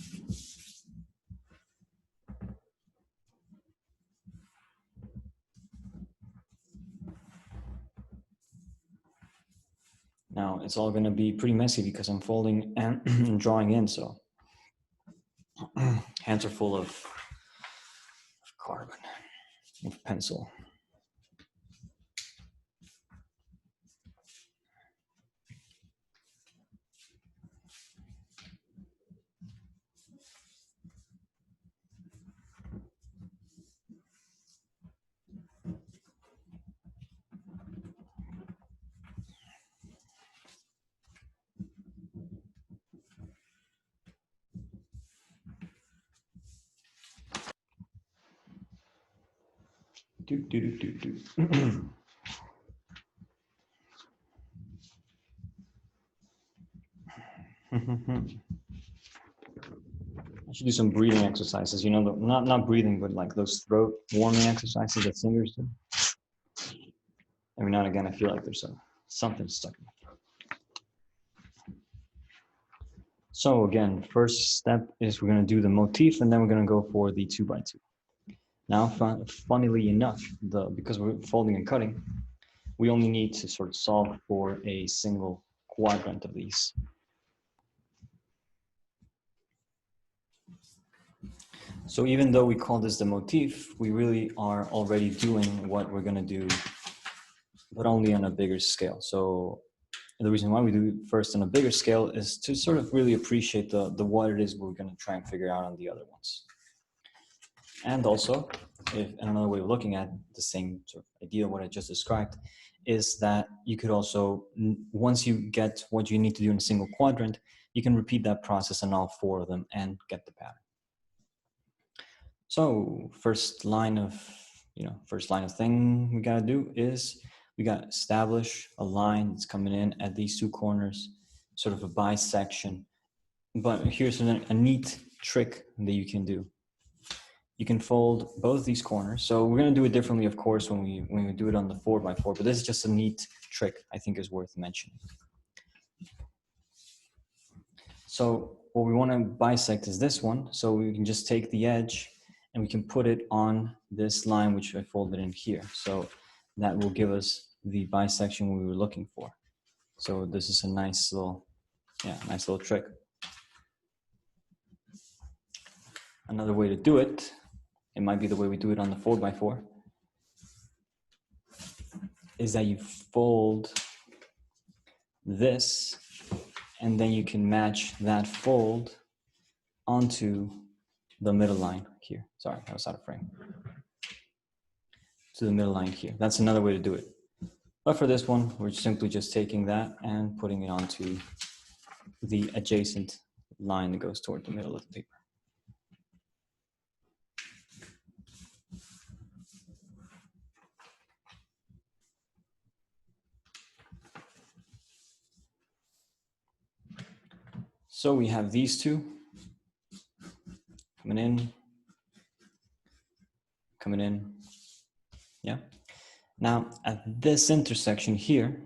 Now it's all going to be pretty messy because I'm folding and drawing in, so hands are full of carbon, of pencil. I should do some breathing exercises. You know, not breathing, but like those throat warming exercises that singers do. Every now and again, I feel like there's something stuck in my throat. So again, first step is we're going to do the motif, and then we're going to go for the 2x2. Now, funnily enough, because we're folding and cutting, we only need to sort of solve for a single quadrant of these. So even though we call this the motif, we really are already doing what we're going to do, but only on a bigger scale. So the reason why we do it first on a bigger scale is to sort of really appreciate the what it is we're going to try and figure out on the other ones. And also, another way of looking at the same sort of idea, what I just described, is that you could also, once you get what you need to do in a single quadrant, you can repeat that process on all four of them and get the pattern. So first line of thing we got to do is we got to establish a line that's coming in at these two corners, sort of a bisection. But here's a neat trick that you can do. You can fold both these corners. So we're going to do it differently, of course, when we do it on the 4x4, but this is just a neat trick I think is worth mentioning. So what we want to bisect is this one. So we can just take the edge and we can put it on this line, which I folded in here. So that will give us the bisection we were looking for. So this is a nice little trick. Another way to do it, it might be the way we do it on the 4x4, is that you fold this and then you can match that fold onto the middle line here. Sorry, that was out of frame. To the middle line here. That's another way to do it. But for this one, we're simply just taking that and putting it onto the adjacent line that goes toward the middle of the paper. So we have these two coming in, yeah. Now at this intersection here,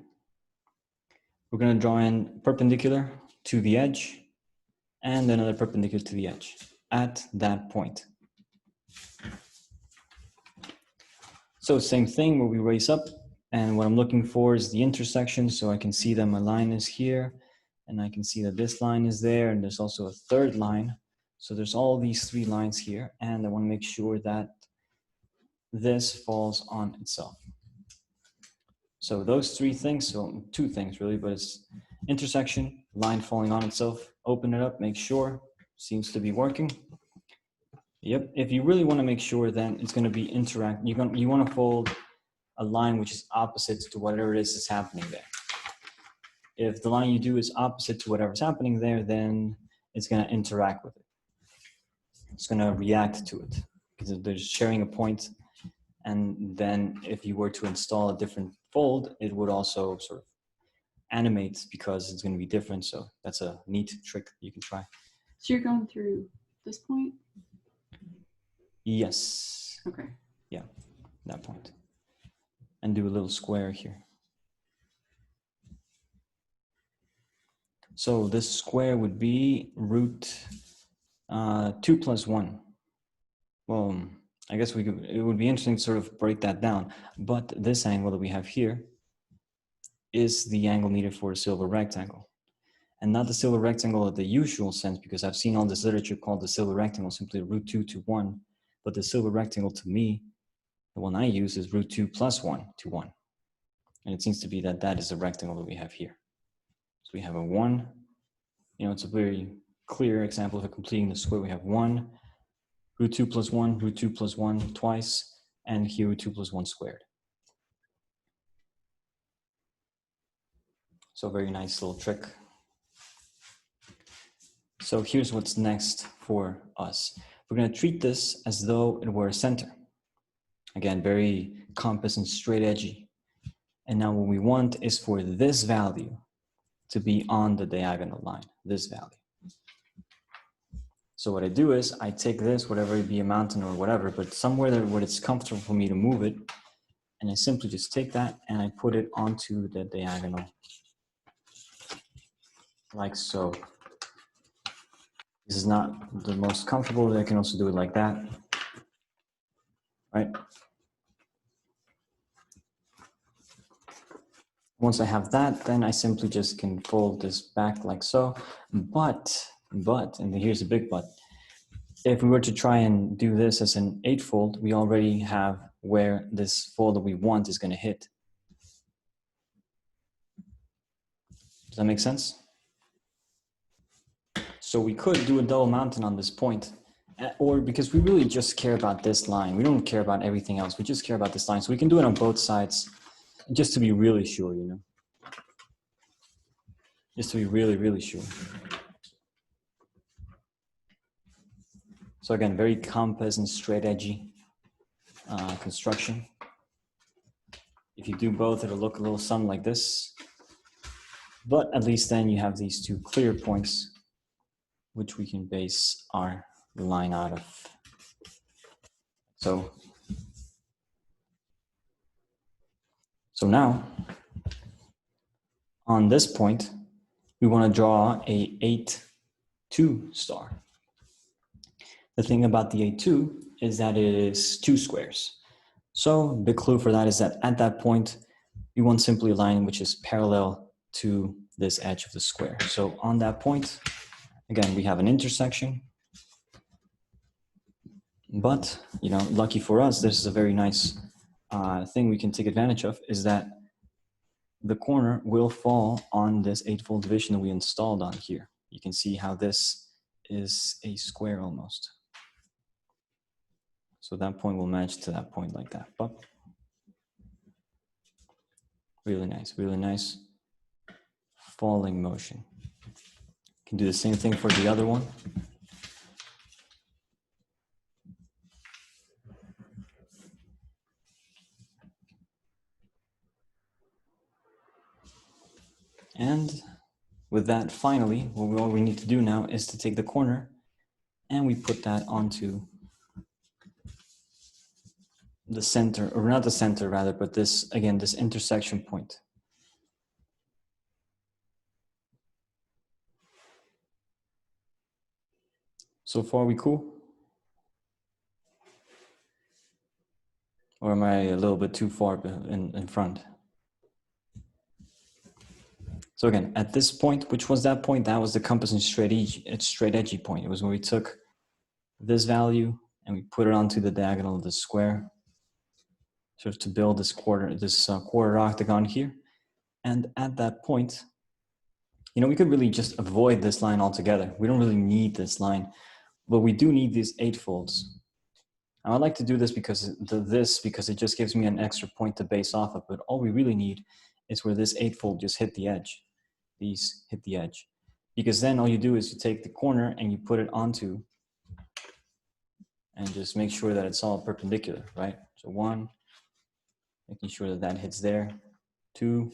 we're going to draw in perpendicular to the edge and another perpendicular to the edge at that point. So same thing where we raise up, and what I'm looking for is the intersection, so I can see that my line is here, and I can see that this line is there, and there's also a third line. So there's all these three lines here, and I want to make sure that this falls on itself. So those three things, so two things really, but it's intersection, line falling on itself, open it up, make sure, seems to be working. Yep, if you really want to make sure, then it's going to be you want to fold a line which is opposite to whatever it is that's happening there. If the line you do is opposite to whatever's happening there, then it's going to interact with it. It's going to react to it because they're sharing a point. And then if you were to install a different fold, it would also sort of animate because it's going to be different. So that's a neat trick you can try. So you're going through this point? Yes. Okay. Yeah, that point. And do a little square here. So this square would be root 2 plus 1. Well, I guess it would be interesting to sort of break that down. But this angle that we have here is the angle needed for a silver rectangle. And not the silver rectangle in the usual sense, because I've seen all this literature called the silver rectangle simply root 2 to 1. But the silver rectangle to me, the one I use is root 2 plus 1 to 1. And it seems to be that that is the rectangle that we have here. So we have a 1. You know, it's a very clear example of completing the square. We have 1, root 2 plus 1, root 2 plus 1 twice, and here root 2 plus 1 squared. So very nice little trick. So here's what's next for us. We're going to treat this as though it were a center. Again, very compass and straight edgy. And now what we want is for this value to be on the diagonal line, this value. So what I do is I take this, whatever it be, a mountain or whatever, but somewhere where it's comfortable for me to move it, and I simply just take that and I put it onto the diagonal, like so. This is not the most comfortable, I can also do it like that, right? Once I have that, then I simply just can fold this back like so. But, and here's a big but, if we were to try and do this as an eightfold, we already have where this fold that we want is going to hit. Does that make sense? So we could do a double mountain on this point, or because we really just care about this line. We don't care about everything else. We just care about this line. So we can do it on both sides just to be really sure, you know, just to be really, really sure. So again, very compass and straight edgy construction. If you do both, it'll look a little something like this. But at least then you have these two clear points, which we can base our line out of. So now, on this point, we want to draw a 8-2 star. The thing about the 8-2 is that it is 2 squares. So the clue for that is that at that point, we want simply a line which is parallel to this edge of the square. So on that point, again, we have an intersection. But, you know, lucky for us, this is a very nice thing we can take advantage of, is that the corner will fall on this eightfold division that we installed on here. You can see how this is a square almost. So that point will match to that point like that. But really nice falling motion. You can do the same thing for the other one. And with that, finally, all we need to do now is to take the corner and we put that onto the center, or not the center rather, but this, again, this intersection point. So far, we cool? Or am I a little bit too far in front? So again, at this point, which was that point? That was the compass and straight edgy point. It was when we took this value and we put it onto the diagonal of the square, sort of to build this quarter octagon here. And at that point, you know, we could really just avoid this line altogether. We don't really need this line, but we do need these eightfolds. And I like to do this because it just gives me an extra point to base off of. But all we really need is where this eightfold just hit the edge. These hit the edge, because then all you do is you take the corner and you put it onto, and just make sure that it's all perpendicular, right? So 1, making sure that that hits there, 2,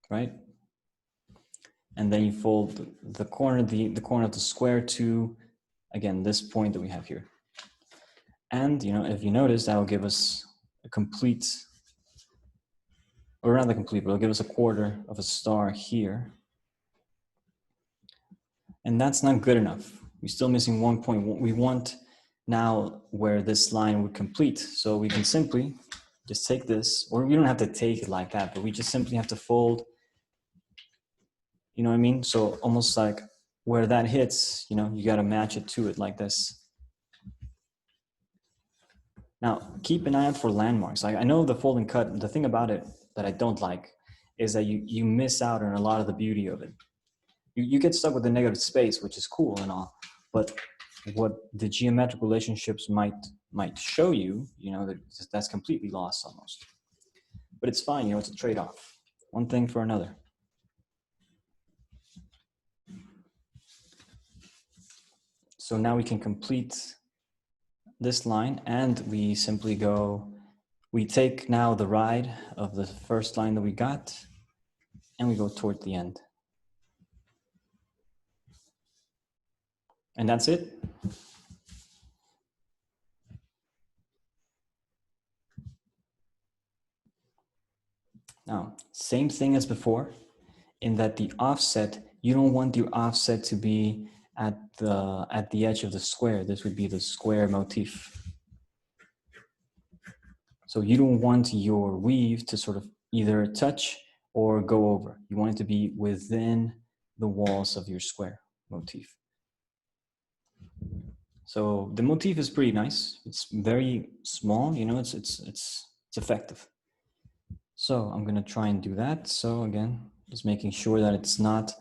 right? And then you fold the corner, the corner of the square to, again, this point that we have here. And, you know, if you notice, that will give us a complete, or rather complete, but it'll give us a quarter of a star here. And that's not good enough. We're still missing 1 point. We want now where this line would complete. So we can simply just take this, or we don't have to take it like that, but we just simply have to fold, you know what I mean? So almost like where that hits, you know, you got to match it to it like this. Now, keep an eye out for landmarks. I know the fold and cut, the thing about it that I don't like is that you miss out on a lot of the beauty of it. You get stuck with the negative space, which is cool and all, but what the geometric relationships might show you, you know, that's completely lost almost. But it's fine, you know, it's a trade-off. One thing for another. So now we can complete this line, and we simply go, we take now the ride of the first line that we got, and we go toward the end. And that's it. Now, same thing as before, in that the offset, you don't want your offset to be at the edge of the square. This would be the square motif. So you don't want your weave to sort of either touch or go over. You want it to be within the walls of your square motif. So the motif is pretty nice. It's very small, you know, it's effective. So I'm gonna try and do that. So again, just making sure that it's not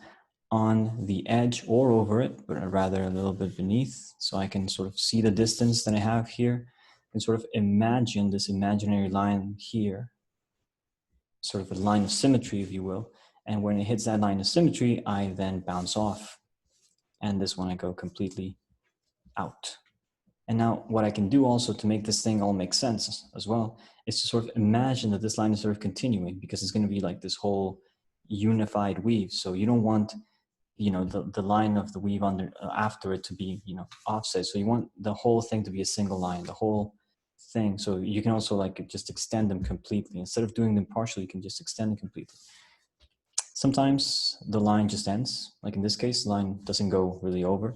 on the edge or over it, but rather a little bit beneath, so I can sort of see the distance that I have here and sort of imagine this imaginary line here, sort of a line of symmetry, if you will. And when it hits that line of symmetry, I then bounce off. And this one I go completely out. And now what I can do also to make this thing all make sense as well is to sort of imagine that this line is sort of continuing, because it's going to be like this whole unified weave. So you don't want, you know, the line of the weave under after it to be, you know, offset. So you want the whole thing to be a single line, the whole thing. So you can also like just extend them completely. Instead of doing them partially, you can just extend them completely. Sometimes the line just ends. Like in this case, the line doesn't go really over.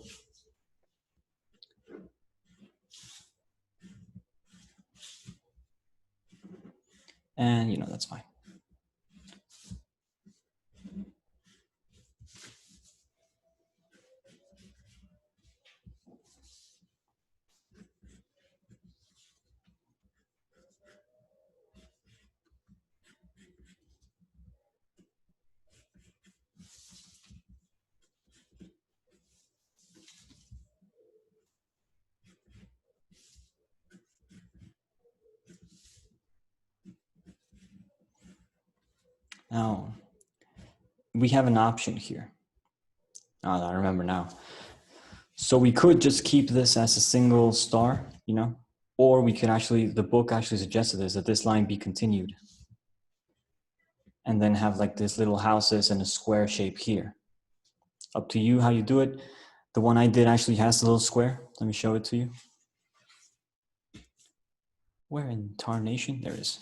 And, you know, that's fine. Now, we have an option here. Oh, I remember now. So we could just keep this as a single star, you know, or we could actually, the book actually suggested this, that this line be continued. And then have like this little houses and a square shape here. up to you how you do it. The one I did actually has the little square. Let me show it to you. Where in tarnation? There it is.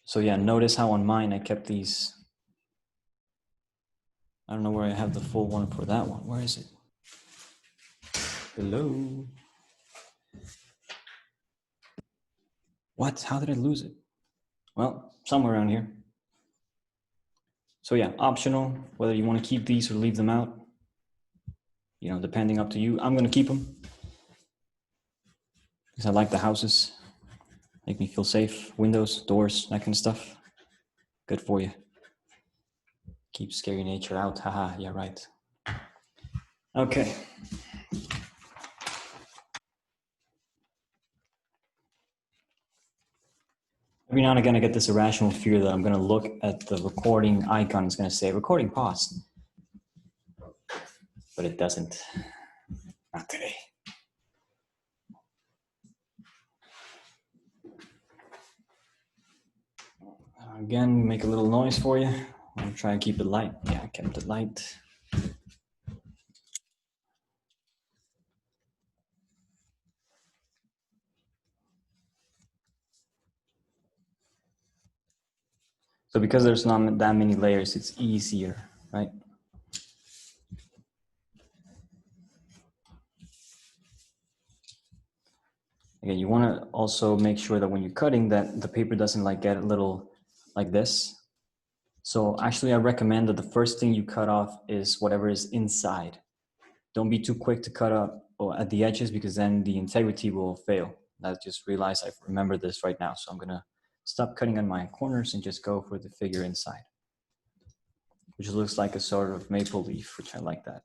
So yeah, notice how on mine I kept these. I don't know where I have the full one for that one. Where is it? Hello? What? How did I lose it? Well, somewhere around here. So yeah, optional, whether you want to keep these or leave them out. You know, depending up to you. I'm going to keep them because I like the houses. Make me feel safe. Windows, doors, that kind of stuff. Good for you. Keep scary nature out. Haha, yeah, right. Okay. Every now and again, I get this irrational fear that I'm going to look at the recording icon. It's going to say recording paused. But it doesn't. Not today. Again, make a little noise for you. I'm going to try and keep it light. Yeah, I kept it light. So because there's not that many layers, it's easier, right? Again, you want to also make sure that when you're cutting that the paper doesn't like get a little like this. So actually I recommend that the first thing you cut off is whatever is inside. Don't be too quick to cut up at the edges because then the integrity will fail. I just realized I remember this right now. So I'm gonna stop cutting on my corners and just go for the figure inside, which looks like a sort of maple leaf, which I like that.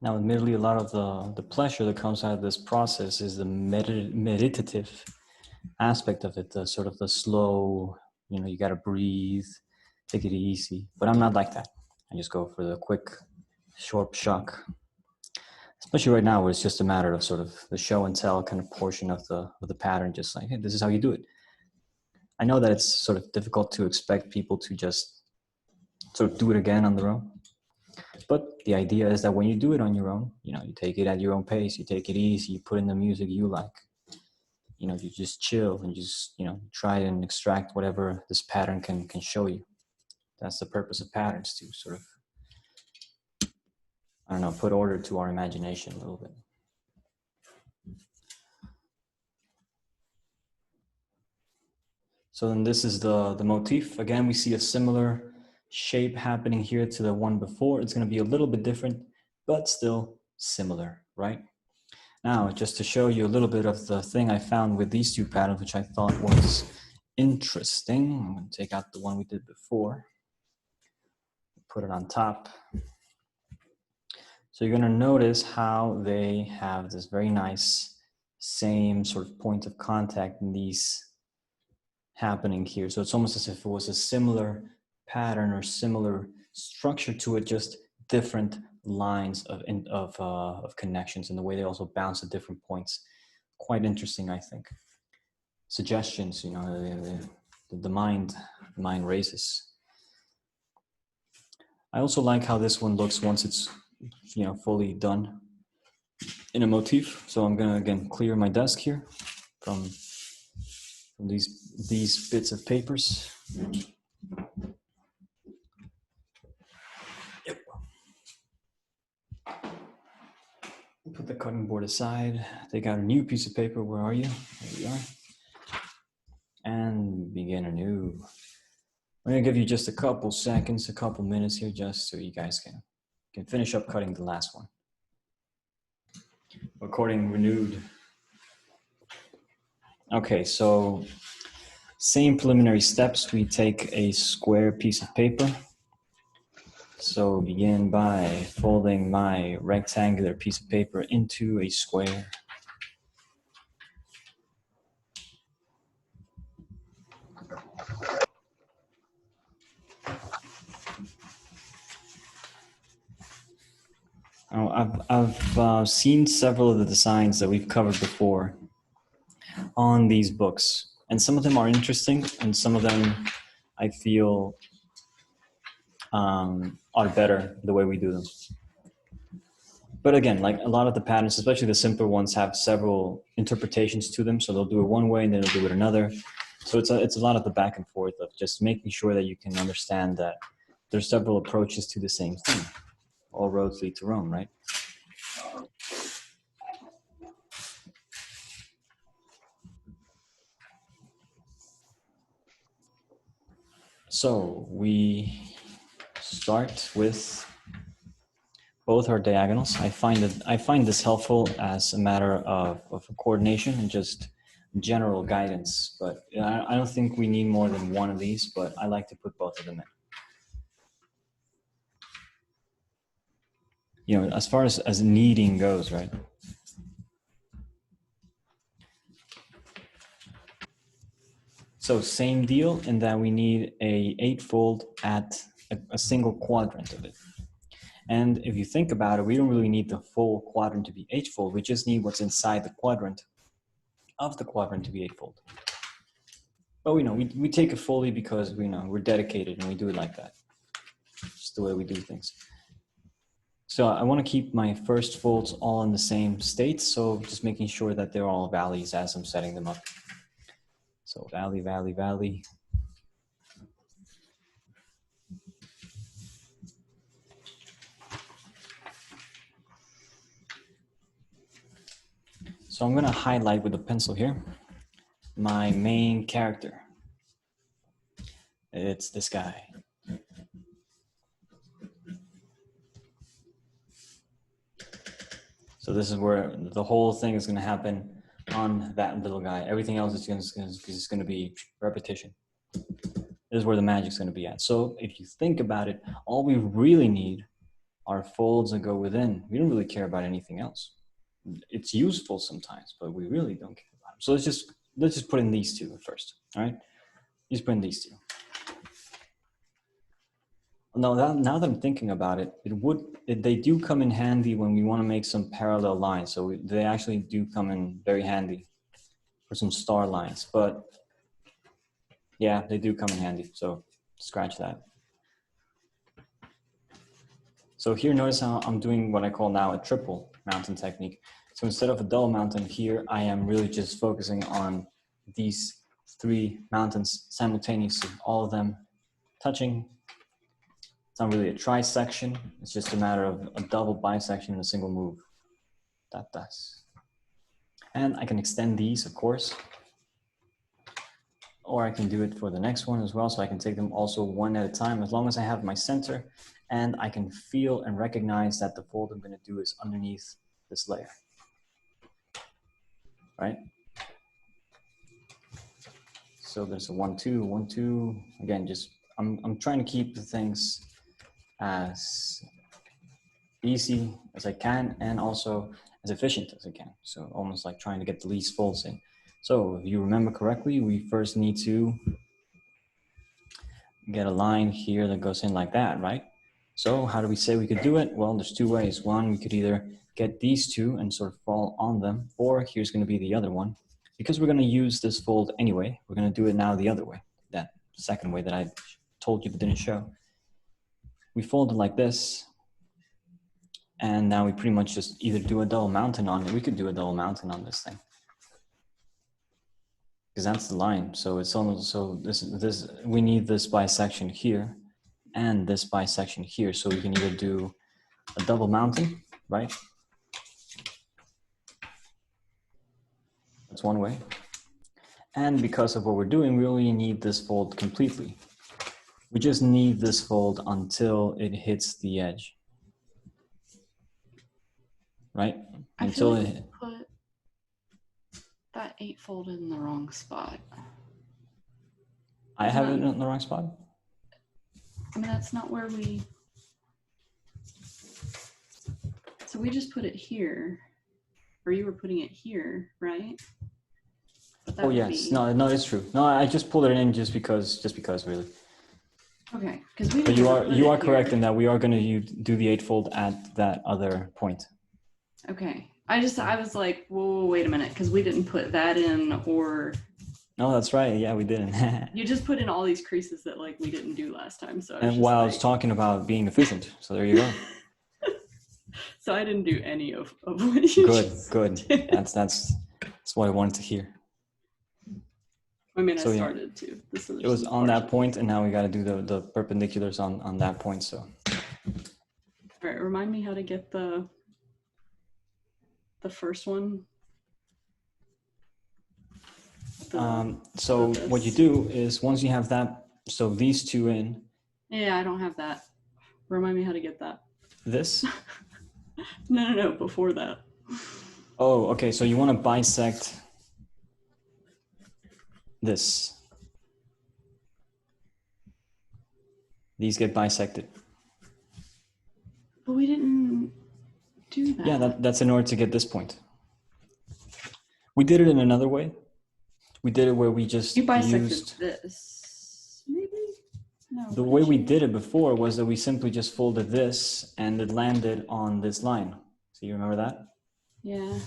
Now, admittedly, a lot of the pleasure that comes out of this process is the meditative aspect of it, the sort of the slow, you know, you got to breathe, take it easy. But I'm not like that. I just go for the quick, short shock. Especially right now, where it's just a matter of sort of the show and tell kind of portion of the pattern, just like, hey, this is how you do it. I know that it's sort of difficult to expect people to just sort of do it again on their own. But the idea is that when you do it on your own, you know, you take it at your own pace, you take it easy, you put in the music you like, you know, you just chill and just, you know, try and extract whatever this pattern can show you. That's the purpose of patterns, to sort of, I don't know, put order to our imagination a little bit. So then this is the motif. Again, we see a similar shape happening here to the one before. It's going to be a little bit different, but still similar, right? Now, just to show you a little bit of the thing I found with these two patterns, which I thought was interesting. I'm going to take out the one we did before. put it on top. So you're gonna notice how they have this very nice same sort of point of contact in these happening here. So it's almost as if it was a similar pattern or similar structure to it, just different lines of connections, and the way they also bounce at different points. Quite interesting, I think. Suggestions, you know, the mind races. I also like how this one looks once it's, you know, fully done in a motif. So I'm gonna again clear my desk here from these bits of papers. Yep. Put the cutting board aside. Take out a new piece of paper. Where are you? There we are. And begin anew. I'm gonna give you just a couple seconds, a couple minutes here, just so you guys can finish up cutting the last one. Recording renewed. Okay, so same preliminary steps. We take a square piece of paper. So begin by folding my rectangular piece of paper into a square. I've seen several of the designs that we've covered before on these books, and some of them are interesting, and some of them I feel are better the way we do them. But again, like a lot of the patterns, especially the simpler ones, have several interpretations to them. So they'll do it one way and then they'll do it another. So it's a lot of the back and forth of just making sure that you can understand that there's several approaches to the same thing. All roads lead to Rome, right? So we start with both our diagonals. I find this helpful as a matter of coordination and just general guidance. But I don't think we need more than one of these, but I like to put both of them in. You know, as far as kneading goes, right? So same deal in that we need a eightfold at a single quadrant of it. And if you think about it, we don't really need the full quadrant to be eightfold. We just need what's inside the quadrant of the quadrant to be eightfold. But we know we take it fully because we know we're dedicated and we do it like that. Just the way we do things. So I want to keep my first folds all in the same state. So just making sure that they're all valleys as I'm setting them up. So valley, valley, valley. So I'm going to highlight with a pencil here my main character. It's this guy. So this is where the whole thing is going to happen on that little guy. Everything else is just going to be repetition. This is where the magic's going to be at. So if you think about it, all we really need are folds that go within. We don't really care about anything else. It's useful sometimes, but we really don't care about them. So let's just put in these two first. All right, just put in these two. Now that I'm thinking about it, they do come in handy when we want to make some parallel lines. So they actually do come in very handy for some star lines. But yeah, they do come in handy. So scratch that. So here, notice how I'm doing what I call now a triple mountain technique. So instead of a double mountain here, I am really just focusing on these three mountains simultaneously, all of them touching. It's not really a trisection. It's just a matter of a double bisection in a single move. That does. And I can extend these, of course. Or I can do it for the next one as well. So I can take them also one at a time, as long as I have my center and I can feel and recognize that the fold I'm going to do is underneath this layer. Right? So there's a 1, 2, 1, 2. Again, just I'm trying to keep the things as easy as I can and also as efficient as I can. So almost like trying to get the least folds in. So if you remember correctly, we first need to get a line here that goes in like that, right? So how do we say we could do it? Well, there's two ways. One, we could either get these two and sort of fall on them, or here's going to be the other one. Because we're going to use this fold anyway, we're going to do it now the other way, that second way that I told you but didn't show. We fold it like this, and now we pretty much just either do a double mountain on it. We could do a double mountain on this thing, because that's the line. So it's almost, so this we need this bisection here and this bisection here. So we can either do a double mountain, right? That's one way. And because of what we're doing, we only need this fold completely. We just need this fold until it hits the edge, right? I Until feel like it we put that eightfold in the wrong spot. I have it in the wrong spot. I mean, that's not where we. So we just put it here, or you were putting it here, right? Oh yes, no, it's true. No, I just pulled it in just because really. Okay, because we. But you are correct in that we are going to do the eightfold at that other point. Okay, I was like, whoa, wait a minute, because we didn't put that in, or. No, that's right. Yeah, we didn't. You just put in all these creases that like we didn't do last time. So. And while I was talking about being efficient, so there you go. So I didn't do any of what you Good. Did. That's what I wanted to hear. I mean, So, I started to. It was on that point, and now we got to do the perpendiculars on that point. So. All right, remind me how to get the first one. So what you do is once you have that, so these two in. Yeah, I don't have that. Remind me how to get that. This? No, before that. Oh, okay. So you want to bisect this. These get bisected. But we didn't do that. Yeah, that's in order to get this point. We did it in another way. We did it where we just used this, maybe? No. The way we did it before was that we simply just folded this and it landed on this line. So you remember that? Yeah.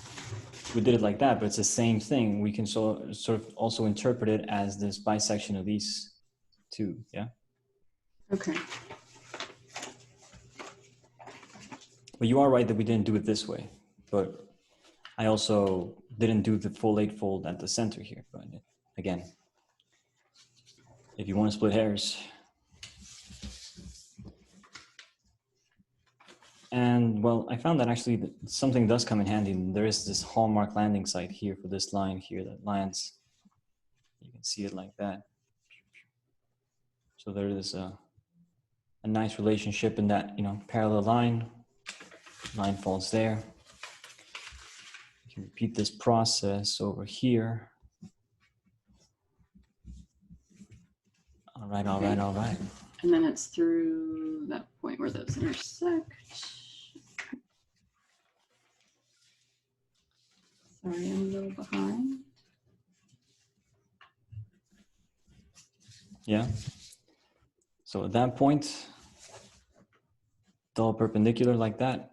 We did it like that, but it's the same thing. We can sort of also interpret it as this bisection of these two, yeah? Okay. But you are right that we didn't do it this way, but I also didn't do the full eightfold at the center here. But again, if you want to split hairs. And well, I found that actually something does come in handy. There is this hallmark landing site here for this line here that lands. You can see it like that. So there is a nice relationship in that, parallel line falls there. You can repeat this process over here. All right. And then it's through that point where those intersect. Sorry, I'm a little behind. Yeah. So at that point, double perpendicular like that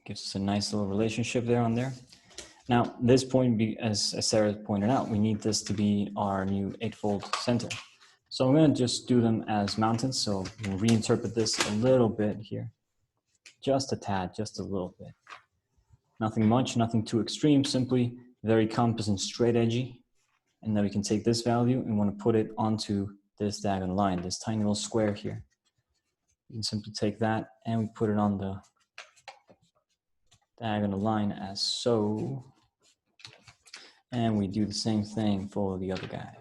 gives us a nice little relationship there on there. Now, this point, as Sarah pointed out, we need this to be our new eightfold center. So I'm going to just do them as mountains. So we'll reinterpret this a little bit here. Just a tad, just a little bit. Nothing much, nothing too extreme, simply very compass and straight edgy. And then we can take this value and want to put it onto this diagonal line, this tiny little square here. You can simply take that and we put it on the diagonal line as so. And we do the same thing for the other guy.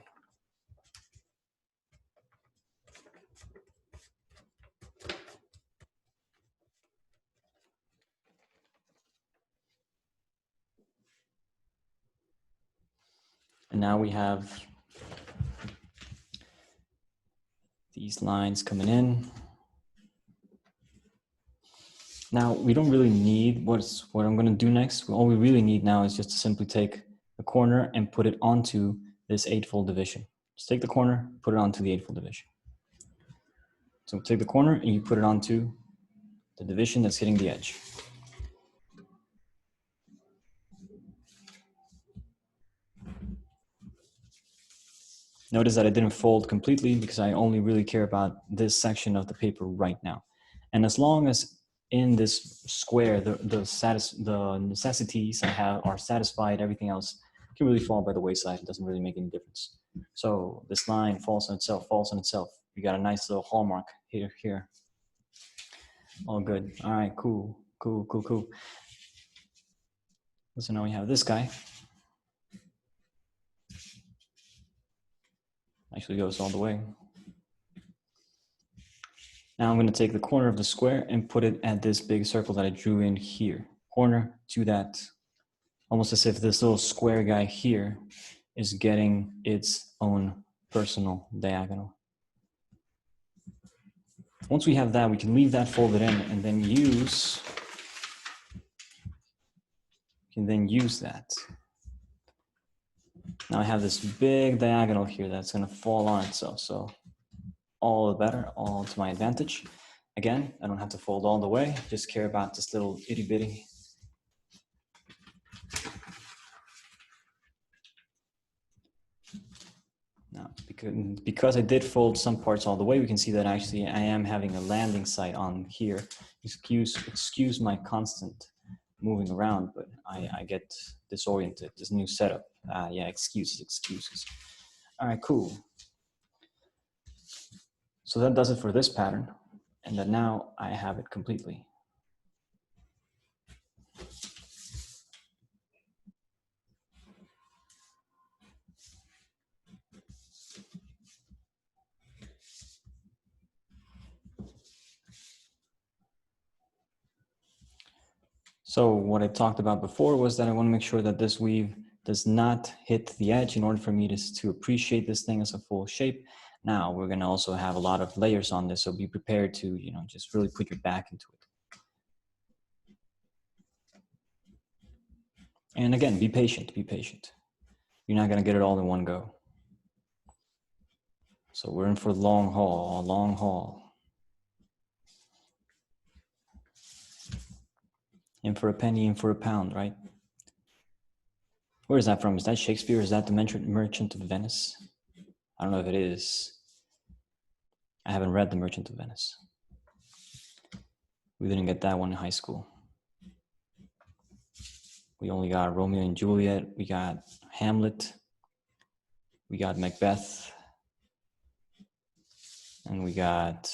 And now we have these lines coming in. Now, we don't really need what I'm going to do next. All we really need now is just to simply take the corner and put it onto this eightfold division. Just take the corner, put it onto the eightfold division. So take the corner and you put it onto the division that's hitting the edge. Notice that I didn't fold completely because I only really care about this section of the paper right now. And as long as in this square, the necessities I have are satisfied, everything else can really fall by the wayside. It doesn't really make any difference. So this line falls on itself. We got a nice little hallmark here. All good. All right, cool. So now we have this guy. Actually goes all the way. Now I'm going to take the corner of the square and put it at this big circle that I drew in here. Corner to that, almost as if this little square guy here is getting its own personal diagonal. Once we have that, we can leave that folded in and then use that. Now I have this big diagonal here that's going to fall on itself. So all the better, all to my advantage. Again, I don't have to fold all the way, just care about this little itty bitty. Now, because I did fold some parts all the way, we can see that actually I am having a landing site on here. Excuse my constant moving around, but I get disoriented, this new setup. Yeah, excuses. All right, cool. So that does it for this pattern, and then now I have it completely. So what I talked about before was that I want to make sure that this weave does not hit the edge in order for me to appreciate this thing as a full shape. Now we're going to also have a lot of layers on this, so be prepared to, just really put your back into it. And again, be patient. You're not going to get it all in one go. So we're in for the long haul. In for a penny, in for a pound, right? Where is that from? Is that Shakespeare? Is that the Merchant of Venice? I don't know if it is. I haven't read The Merchant of Venice. We didn't get that one in high school. We only got Romeo and Juliet. We got Hamlet. We got Macbeth. And we got,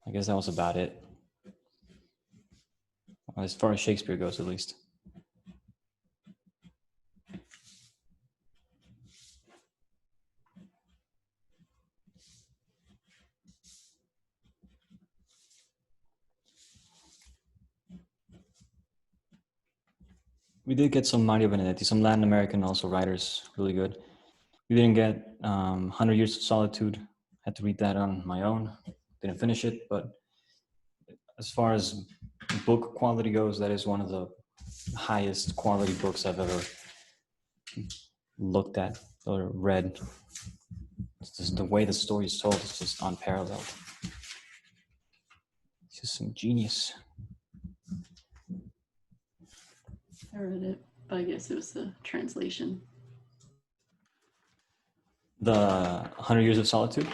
I guess that was about it. Well, as far as Shakespeare goes, at least. We did get some Mario Benedetti, some Latin American also writers, really good. We didn't get 100 Years of Solitude. Had to read that on my own. Didn't finish it, but as far as book quality goes, that is one of the highest quality books I've ever looked at or read. It's just the way the story is told is just unparalleled. It's just some genius. I read it, but I guess it was the translation. The 100 Years of Solitude?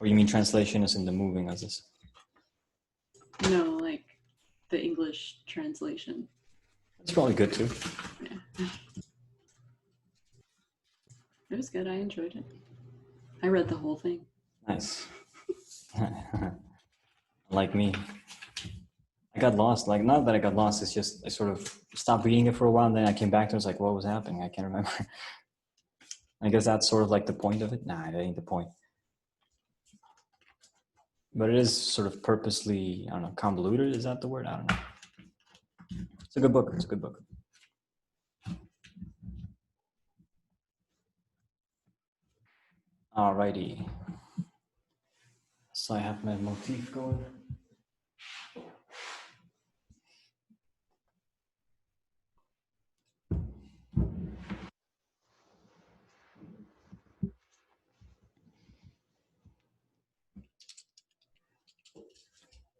Or you mean translation as in the moving as this? No, like the English translation. It's probably good too. Yeah. It was good. I enjoyed it. I read the whole thing. Nice. Like me. I got lost. Like, not that I got lost, it's just I sort of stopped reading it for a while and then I came back to it. I was like, what was happening? I can't remember. I guess that's sort of like the point of it. Nah, that ain't the point. But it is sort of purposely, I don't know, convoluted. Is that the word? I don't know. It's a good book. It's a good book. Alrighty. So I have my motif going.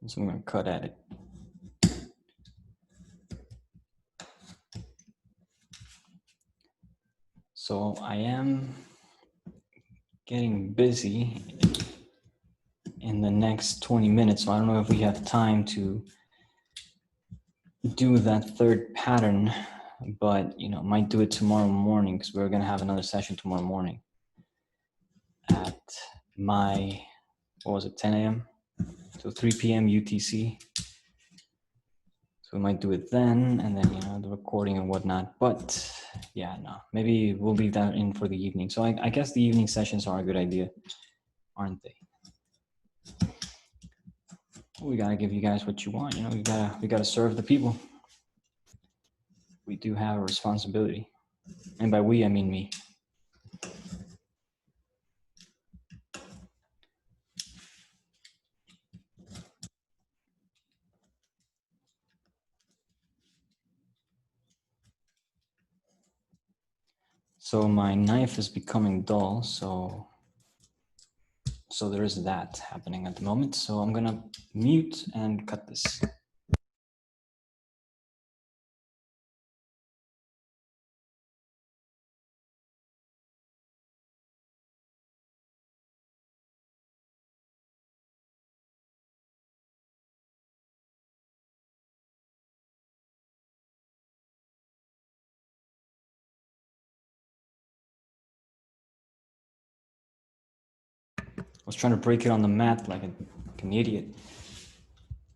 So I'm going to cut at it. So I am getting busy in the next 20 minutes. So I don't know if we have time to do that third pattern, but might do it tomorrow morning because we're going to have another session tomorrow morning at my, 10 a.m. So 3 p.m. UTC. So we might do it then, and then the recording and whatnot. But yeah, no, maybe we'll leave that in for the evening. So I guess the evening sessions are a good idea, aren't they? We gotta give you guys what you want. We gotta serve the people. We do have a responsibility, and by we I mean me. So my knife is becoming dull, so there is that happening at the moment. So I'm gonna mute and cut this. I was trying to break it on the mat like an idiot.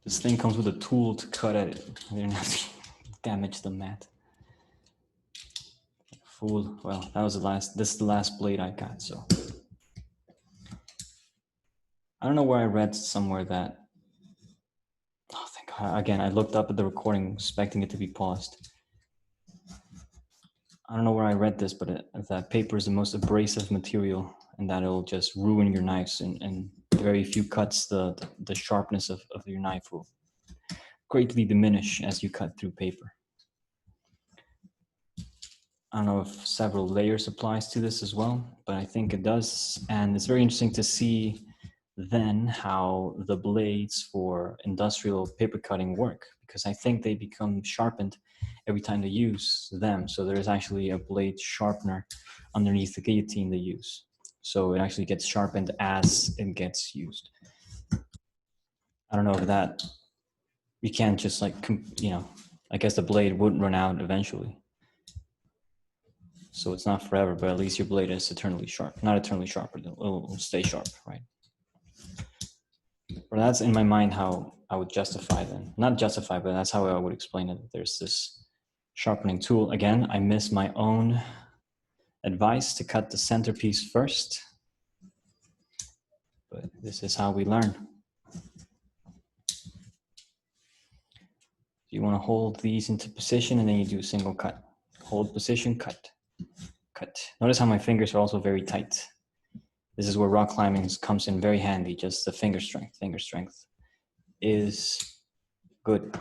This thing comes with a tool to cut at it. I didn't have to damage the mat. Fool. Well, this is the last blade I got, so. I don't know where I read somewhere that, oh, thank God. Again, I looked up at the recording expecting it to be paused. I don't know where I read this, but that paper is the most abrasive material and that it'll just ruin your knives, and very few cuts the sharpness of your knife will greatly diminish as you cut through paper. I don't know if several layers applies to this as well, but I think it does. And it's very interesting to see then how the blades for industrial paper cutting work, because I think they become sharpened every time they use them. So there is actually a blade sharpener underneath the guillotine they use. So it actually gets sharpened as it gets used. I don't know if that, you can't just I guess the blade would run out eventually. So it's not forever, but at least your blade is eternally sharp. Not eternally sharp, but it'll stay sharp, right? But that's in my mind how I would justify then. Not justify, but that's how I would explain it. There's this sharpening tool. Again, I miss my own advice to cut the centerpiece first. But this is how we learn. You want to hold these into position and then you do a single cut. Hold position, cut, cut. Notice how my fingers are also very tight. This is where rock climbing comes in very handy. Just the finger strength. Finger strength is good.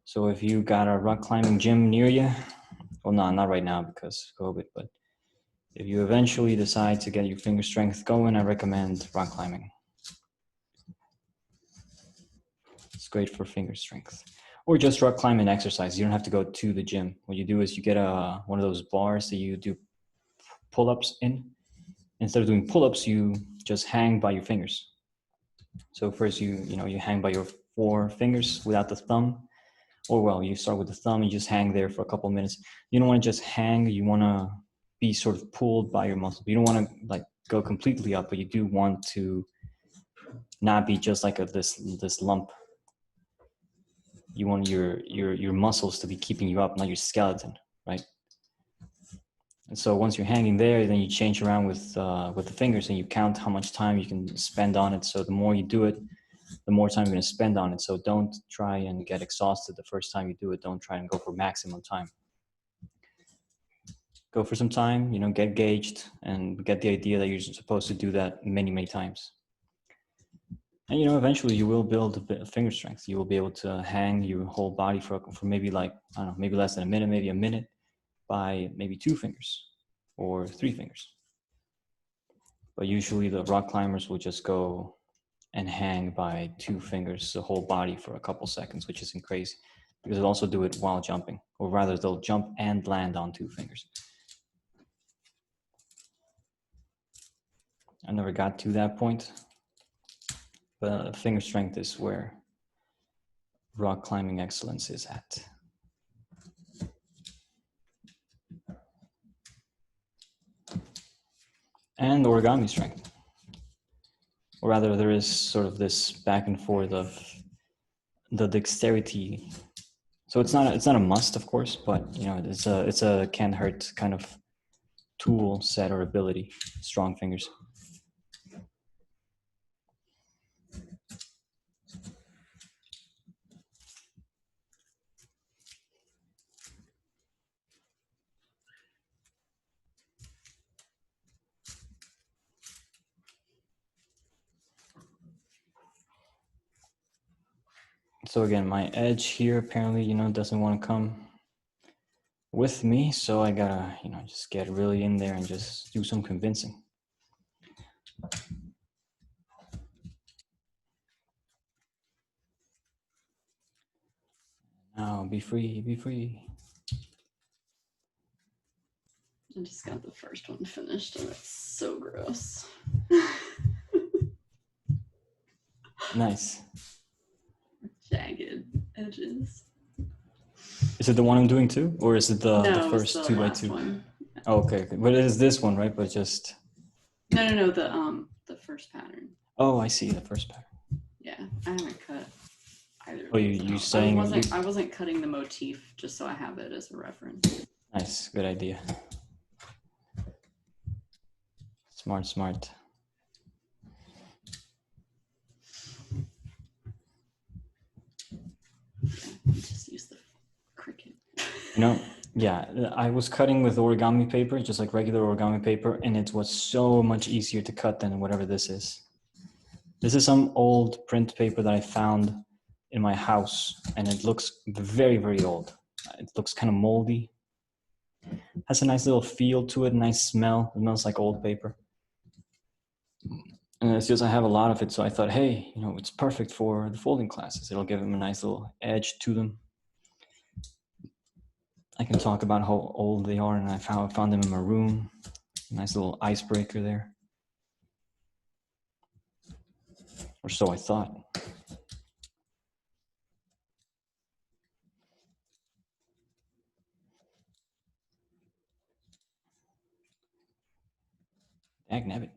So if you got a rock climbing gym near you, well, no, not right now because of COVID, but if you eventually decide to get your finger strength going, I recommend rock climbing. It's great for finger strength. Or just rock climbing exercise. You don't have to go to the gym. What you do is you get one of those bars that you do pull-ups in. Instead of doing pull-ups, you just hang by your fingers. So first you hang by your 4 fingers without the thumb. Or well, you start with the thumb, you just hang there for a couple of minutes. You don't want to just hang, you want to be sort of pulled by your muscle. You don't want to go completely up, but you do want to not be just like this lump. You want your muscles to be keeping you up, not your skeleton, right? And so once you're hanging there, then you change around with the fingers and you count how much time you can spend on it. So the more you do it, the more time you're going to spend on it. So don't try and get exhausted the first time you do it. Don't try and go for maximum time. Go for some time, get gauged and get the idea that you're supposed to do that many, many times. And eventually you will build a bit of finger strength. You will be able to hang your whole body for maybe like, I don't know, maybe less than a minute, maybe a minute by maybe 2 fingers or 3 fingers. But usually the rock climbers will just go and hang by 2 fingers, the whole body for a couple seconds, which isn't crazy because they'll also do it while jumping, or rather they'll jump and land on 2 fingers. I never got to that point, but finger strength is where rock climbing excellence is at. And origami strength. Or rather, there is sort of this back and forth of the dexterity. So it's not a must, of course, but it's a can't hurt kind of tool set or ability. Strong fingers. So again, my edge here apparently, doesn't want to come with me. So I gotta, just get really in there and just do some convincing. Now be free, be free. I just got the first one finished and it's so gross. Nice. Jagged edges. Is it the one I'm doing too? Or is it the first it's the 2 by last 2? one. Oh, okay. But it is this one, right? But just... No, the first pattern. Oh, I see, the first pattern. Yeah, I haven't cut either. Oh, you saying... I wasn't cutting the motif just so I have it as a reference. Nice, good idea. Smart. Yeah, just use the cricket. Yeah, I was cutting with origami paper, just like regular origami paper, and it was so much easier to cut than whatever this is. This is some old print paper that I found in my house, and it looks very, very old. It looks kind of moldy. Has a nice little feel to it, nice smell. It smells like old paper. And it's just I have a lot of it, so I thought, hey, it's perfect for the folding classes. It'll give them a nice little edge to them. I can talk about how old they are, and I found them in my room. Nice little icebreaker there. Or so I thought. Dagnabbit.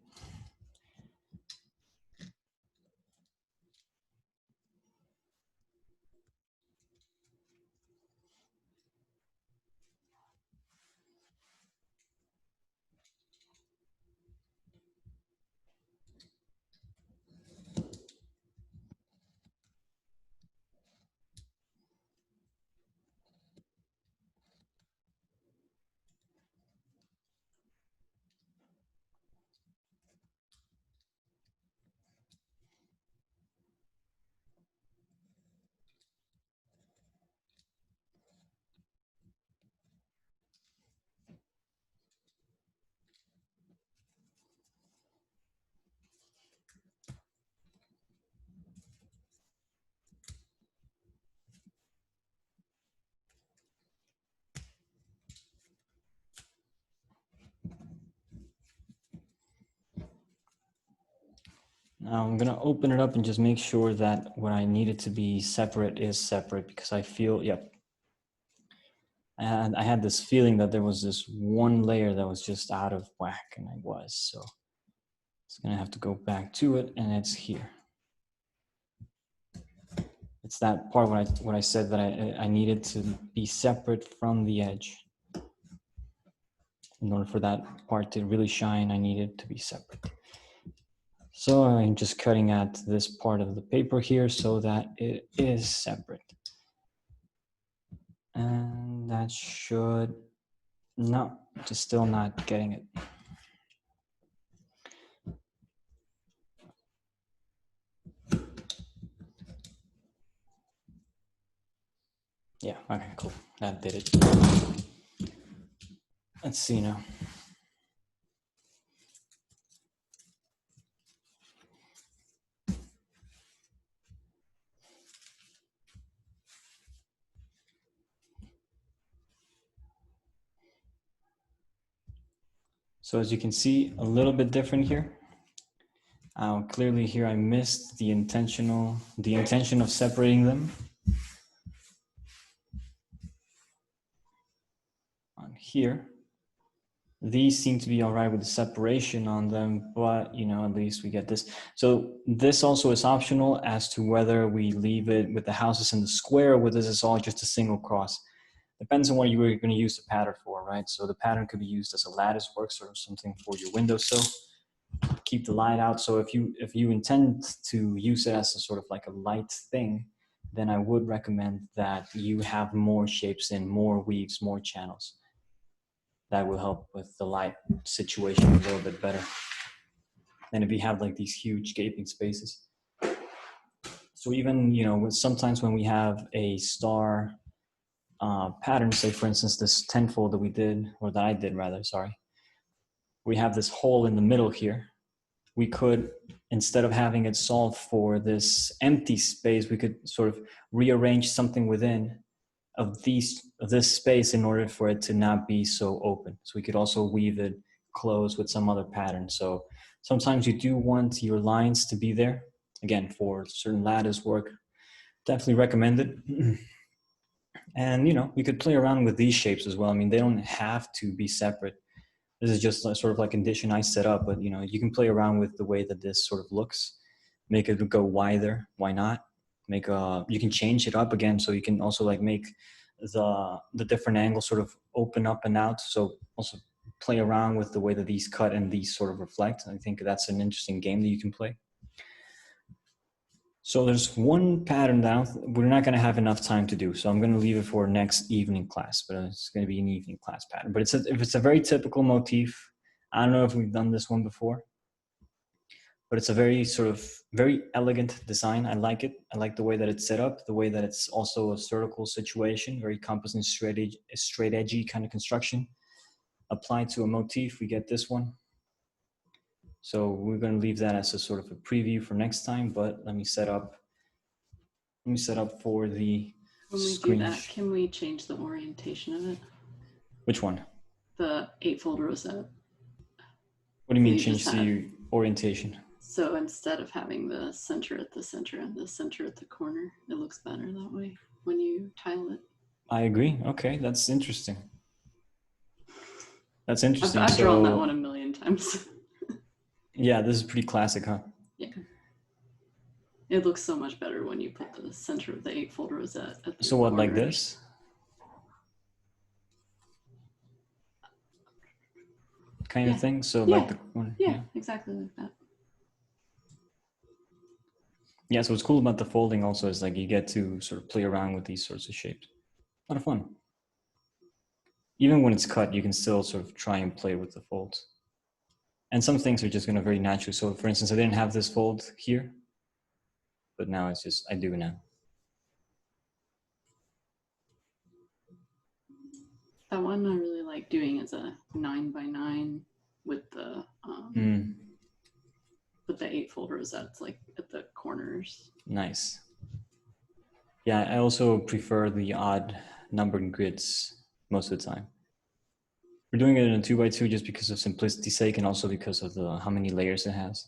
Now I'm gonna open it up and just make sure that what I needed to be separate is separate, because I feel, yep. And I had this feeling that there was this one layer that was just out of whack, and I was, so it's gonna have to go back to it, and it's here. It's that part what I said that I needed to be separate from the edge. In order for that part to really shine, I needed to be separate. So I'm just cutting at this part of the paper here so that it is separate. And that should, no, just still not getting it. Yeah, okay, cool. That did it. Let's see now. So as you can see, a little bit different here. Clearly here I missed the intention of separating them. On here, these seem to be all right with the separation on them, but you know, at least we get this. So this also is optional as to whether we leave it with the houses in the square or whether this is all just a single cross. Depends on what you are going to use the pattern for, right? So the pattern could be used as a lattice work, sort of something for your windowsill. Keep the light out. So if you intend to use it as a sort of like a light thing, then I would recommend that you have more shapes in, more weaves, more channels. That will help with the light situation a little bit better than if you have like these huge gaping spaces. So even, you know, sometimes when we have a star pattern, say for instance, this tenfold that we did, or that I did rather, sorry, we have this hole in the middle here. We could, instead of having it solve for this empty space, we could sort of rearrange something within of this space in order for it to not be so open. So we could also weave it close with some other pattern. So sometimes you do want your lines to be there. Again, for certain lattice work, definitely recommend it. And you know, we could play around with these shapes as well. I mean, they don't have to be separate. This is just sort of like a condition I set up, but you know, you can play around with the way that this sort of looks. Make it go wider, why not? You can change it up again, so you can also like make the different angles sort of open up and out. So also play around with the way that these cut and these sort of reflect. I think that's an interesting game that you can play. So there's one pattern that we're not going to have enough time to do. So I'm going to leave it for next evening class, but it's going to be an evening class pattern. But if it's a very typical motif, I don't know if we've done this one before, but it's a very sort of very elegant design. I like it. I like the way that it's set up, the way that it's also a circle situation, very compass and straight edgy kind of construction. Applied to a motif, we get this one. So we're going to leave that as a sort of a preview for next time, but let me set up for the When we do that, can we change the orientation of it? Which one? The eightfold rosette. What do you mean change the orientation? So instead of having the center at the center and the center at the corner, it looks better that way when you tile it. I agree. Okay, that's interesting. That's interesting. I've drawn that one a million times. Yeah, this is pretty classic, huh? Yeah. It looks so much better when you put the center of the eightfold rosette at the So what, corners. like this? Kind of thing? So like the corner? Yeah, exactly like that. Yeah, so what's cool about the folding also is like you get to sort of play around with these sorts of shapes. A lot of fun. Even when it's cut, you can still sort of try and play with the folds. And some things are just going to very naturally. So for instance, I didn't have this fold here, but now it's just, I do now. That one I really like doing as a 9x9 with the eightfold rosettes like at the corners. Nice. Yeah, I also prefer the odd numbered grids most of the time. We're doing it in a 2x2 just because of simplicity's sake and also because of how many layers it has.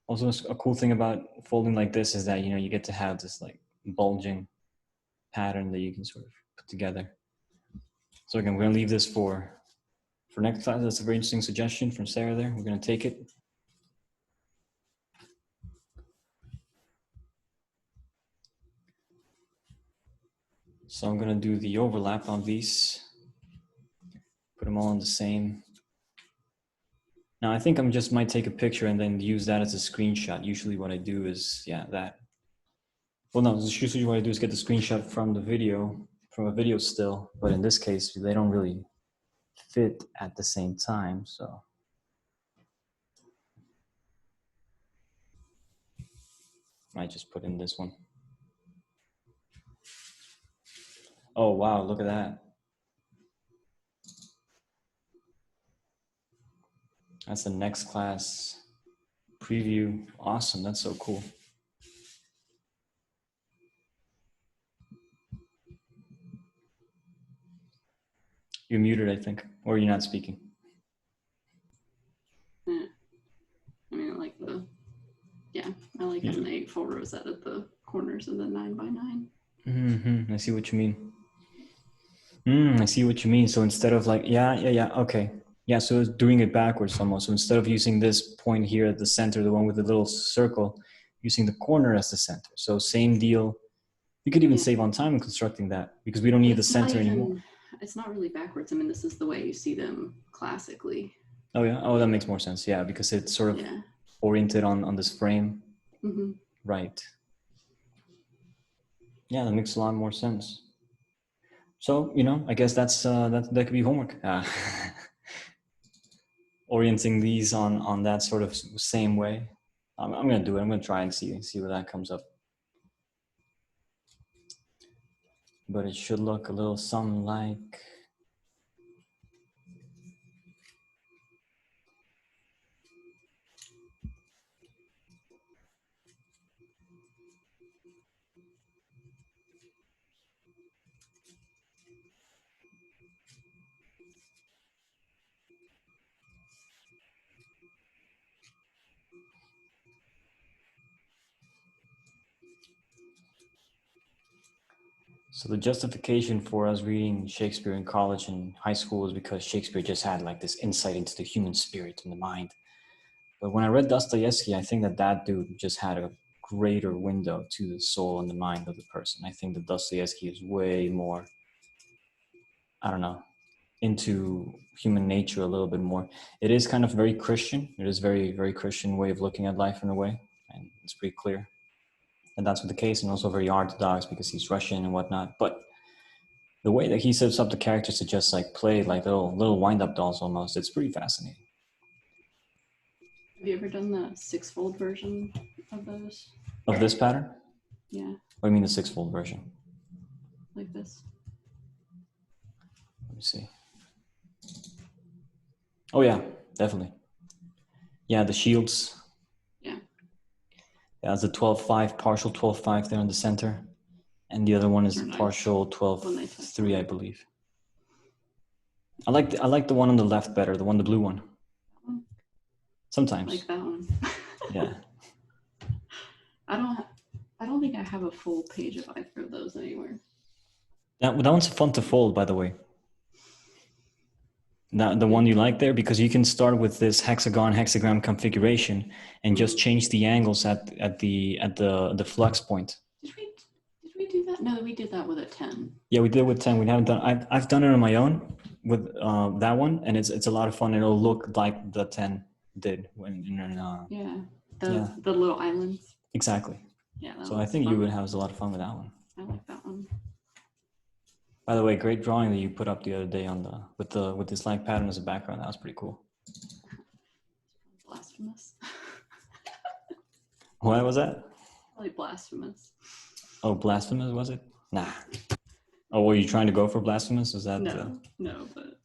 Also, a cool thing about folding like this is that, you know, you get to have this like bulging pattern that you can sort of put together. So again, we're gonna leave this for next class. That's a very interesting suggestion from Sarah there. We're gonna take it. So I'm gonna do the overlap on these. Put them all in the same. Now I think just might take a picture and then use that as a screenshot. Usually what I do is, yeah, that. Well, no, usually what I do is get the screenshot from the video, from a video still, but in this case, they don't really fit at the same time, so. I just put in this one. Oh, wow, look at that. That's the next class preview. Awesome, that's so cool. You're muted, I think, or you're not speaking. Yeah. I mean, I like I like having the eightfold rosette at the corners of the 9x9. I see what you mean. I see what you mean. So instead of like, okay. Yeah, so it's doing it backwards almost. So instead of using this point here at the center, the one with the little circle, using the corner as the center. So same deal. You could even save on time in constructing that because we don't need the center anymore. It's not really backwards. I mean, this is the way you see them classically. Oh yeah. Oh, that makes more sense. Yeah, because it's sort of oriented on this frame. Mm-hmm. Right. Yeah, that makes a lot more sense. So, you know, I guess that could be homework. Orienting these on that sort of same way. I'm gonna do it. I'm gonna try and see where that comes up. But it should look a little something like. So the justification for us reading Shakespeare in college and high school is because Shakespeare just had like this insight into the human spirit and the mind. But when I read Dostoevsky, I think that dude just had a greater window to the soul and the mind of the person. I think that Dostoevsky is way more, I don't know, into human nature a little bit more. It is kind of very Christian. It is very, very Christian way of looking at life in a way. And it's pretty clear. And that's what the case, and also very orthodox because he's Russian and whatnot. But the way that he sets up the characters to just like play like little wind-up dolls almost, it's pretty fascinating. Have you ever done the sixfold version of those? Of this pattern? Yeah. What do you mean the sixfold version? Like this. Let me see. Oh yeah, definitely. Yeah, the shields. Yeah. Yeah, it's a 12-5, partial 12-5 there in the center. And the other one is Nice. partial 12-3, I believe. I like the one on the left better, the blue one. Sometimes. I like that one. Yeah. I don't think I have a full page of either of those anywhere. That one's fun to fold, by the way. The one you like there, because you can start with this hexagram configuration and just change the angles at the flux point. Did we do that? No, we did that with a 10. Yeah, we did it with 10. We haven't done. I've done it on my own with that one, and it's a lot of fun. It'll look like the 10 did when the little islands. Exactly. Yeah. So I think you would have a lot of fun with that one. I like that one. By the way, great drawing that you put up the other day with the Islamic pattern as a background. That was pretty cool. Blasphemous. Why was that? Really blasphemous. Oh, blasphemous was it? Nah. Oh, were you trying to go for blasphemous? Was that? No, but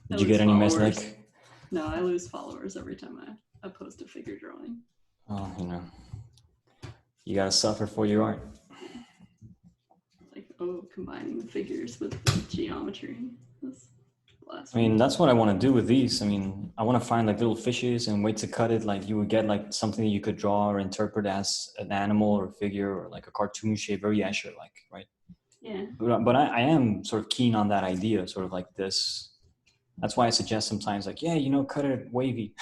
Did you get any message? No, I lose followers every time I post a figure drawing. Oh, you gotta suffer for your art. Combining the figures with the geometry. I mean, that's what I want to do with these. I mean, I want to find like little fishes and wait to cut it. Like you would get like something that you could draw or interpret as an animal or figure or like a cartoon shape, very Escher-like, right? Yeah. But I am sort of keen on that idea, sort of like this. That's why I suggest sometimes like, cut it wavy.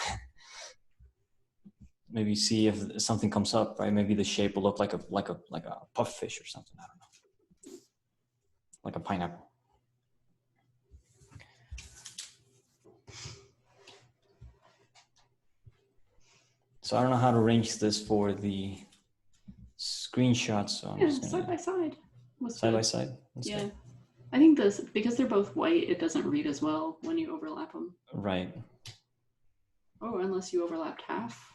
Maybe see if something comes up, right? Maybe the shape will look like a puff fish or something. I don't know. Like a pineapple. So I don't know how to arrange this for the screenshots. So I'm just side by side. Side by side? That's yeah. good. I think because they're both white, it doesn't read as well when you overlap them. Right. Oh, unless you overlapped half.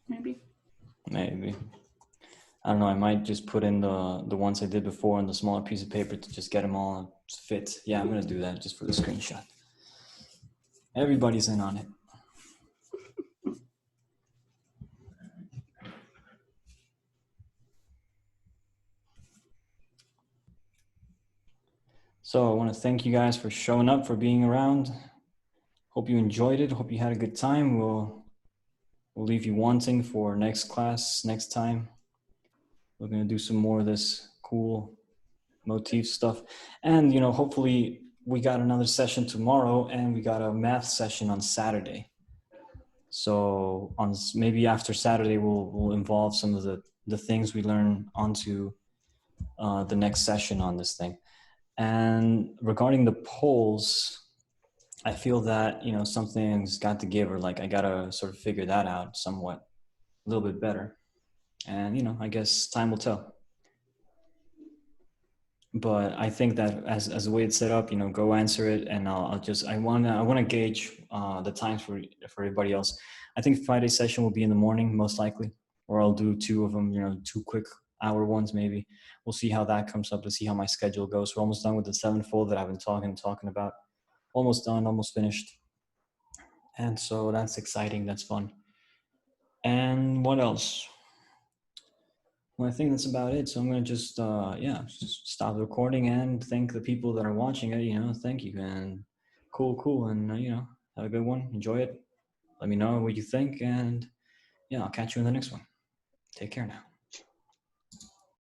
Maybe. Maybe. I don't know. I might just put in the ones I did before on the smaller piece of paper to just get them all fit. Yeah, I'm gonna do that just for the screenshot. Everybody's in on it. So I want to thank you guys for showing up, for being around. Hope you enjoyed it. Hope you had a good time. We'll leave you wanting for next class, next time. We're going to do some more of this cool motif stuff. And, hopefully we got another session tomorrow and we got a math session on Saturday. So maybe after Saturday, we'll involve some of the things we learn onto the next session on this thing. And regarding the polls, I feel that, something's got to give, or like I got to sort of figure that out somewhat, a little bit better. And, I guess time will tell. But I think that as the way it's set up, go answer it, and I want to gauge the times for everybody else. I think Friday session will be in the morning, most likely, or I'll do two of them, 2 quick hour ones maybe. We'll see how that comes up, to see how my schedule goes. We're almost done with the 7-fold that I've been talking about. Almost done, almost finished. And so that's exciting, that's fun. And what else? Well, I think that's about it. So I'm going to just stop the recording and thank the people that are watching it. Thank you, and cool. And, have a good one. Enjoy it. Let me know what you think. And yeah, I'll catch you in the next one. Take care now.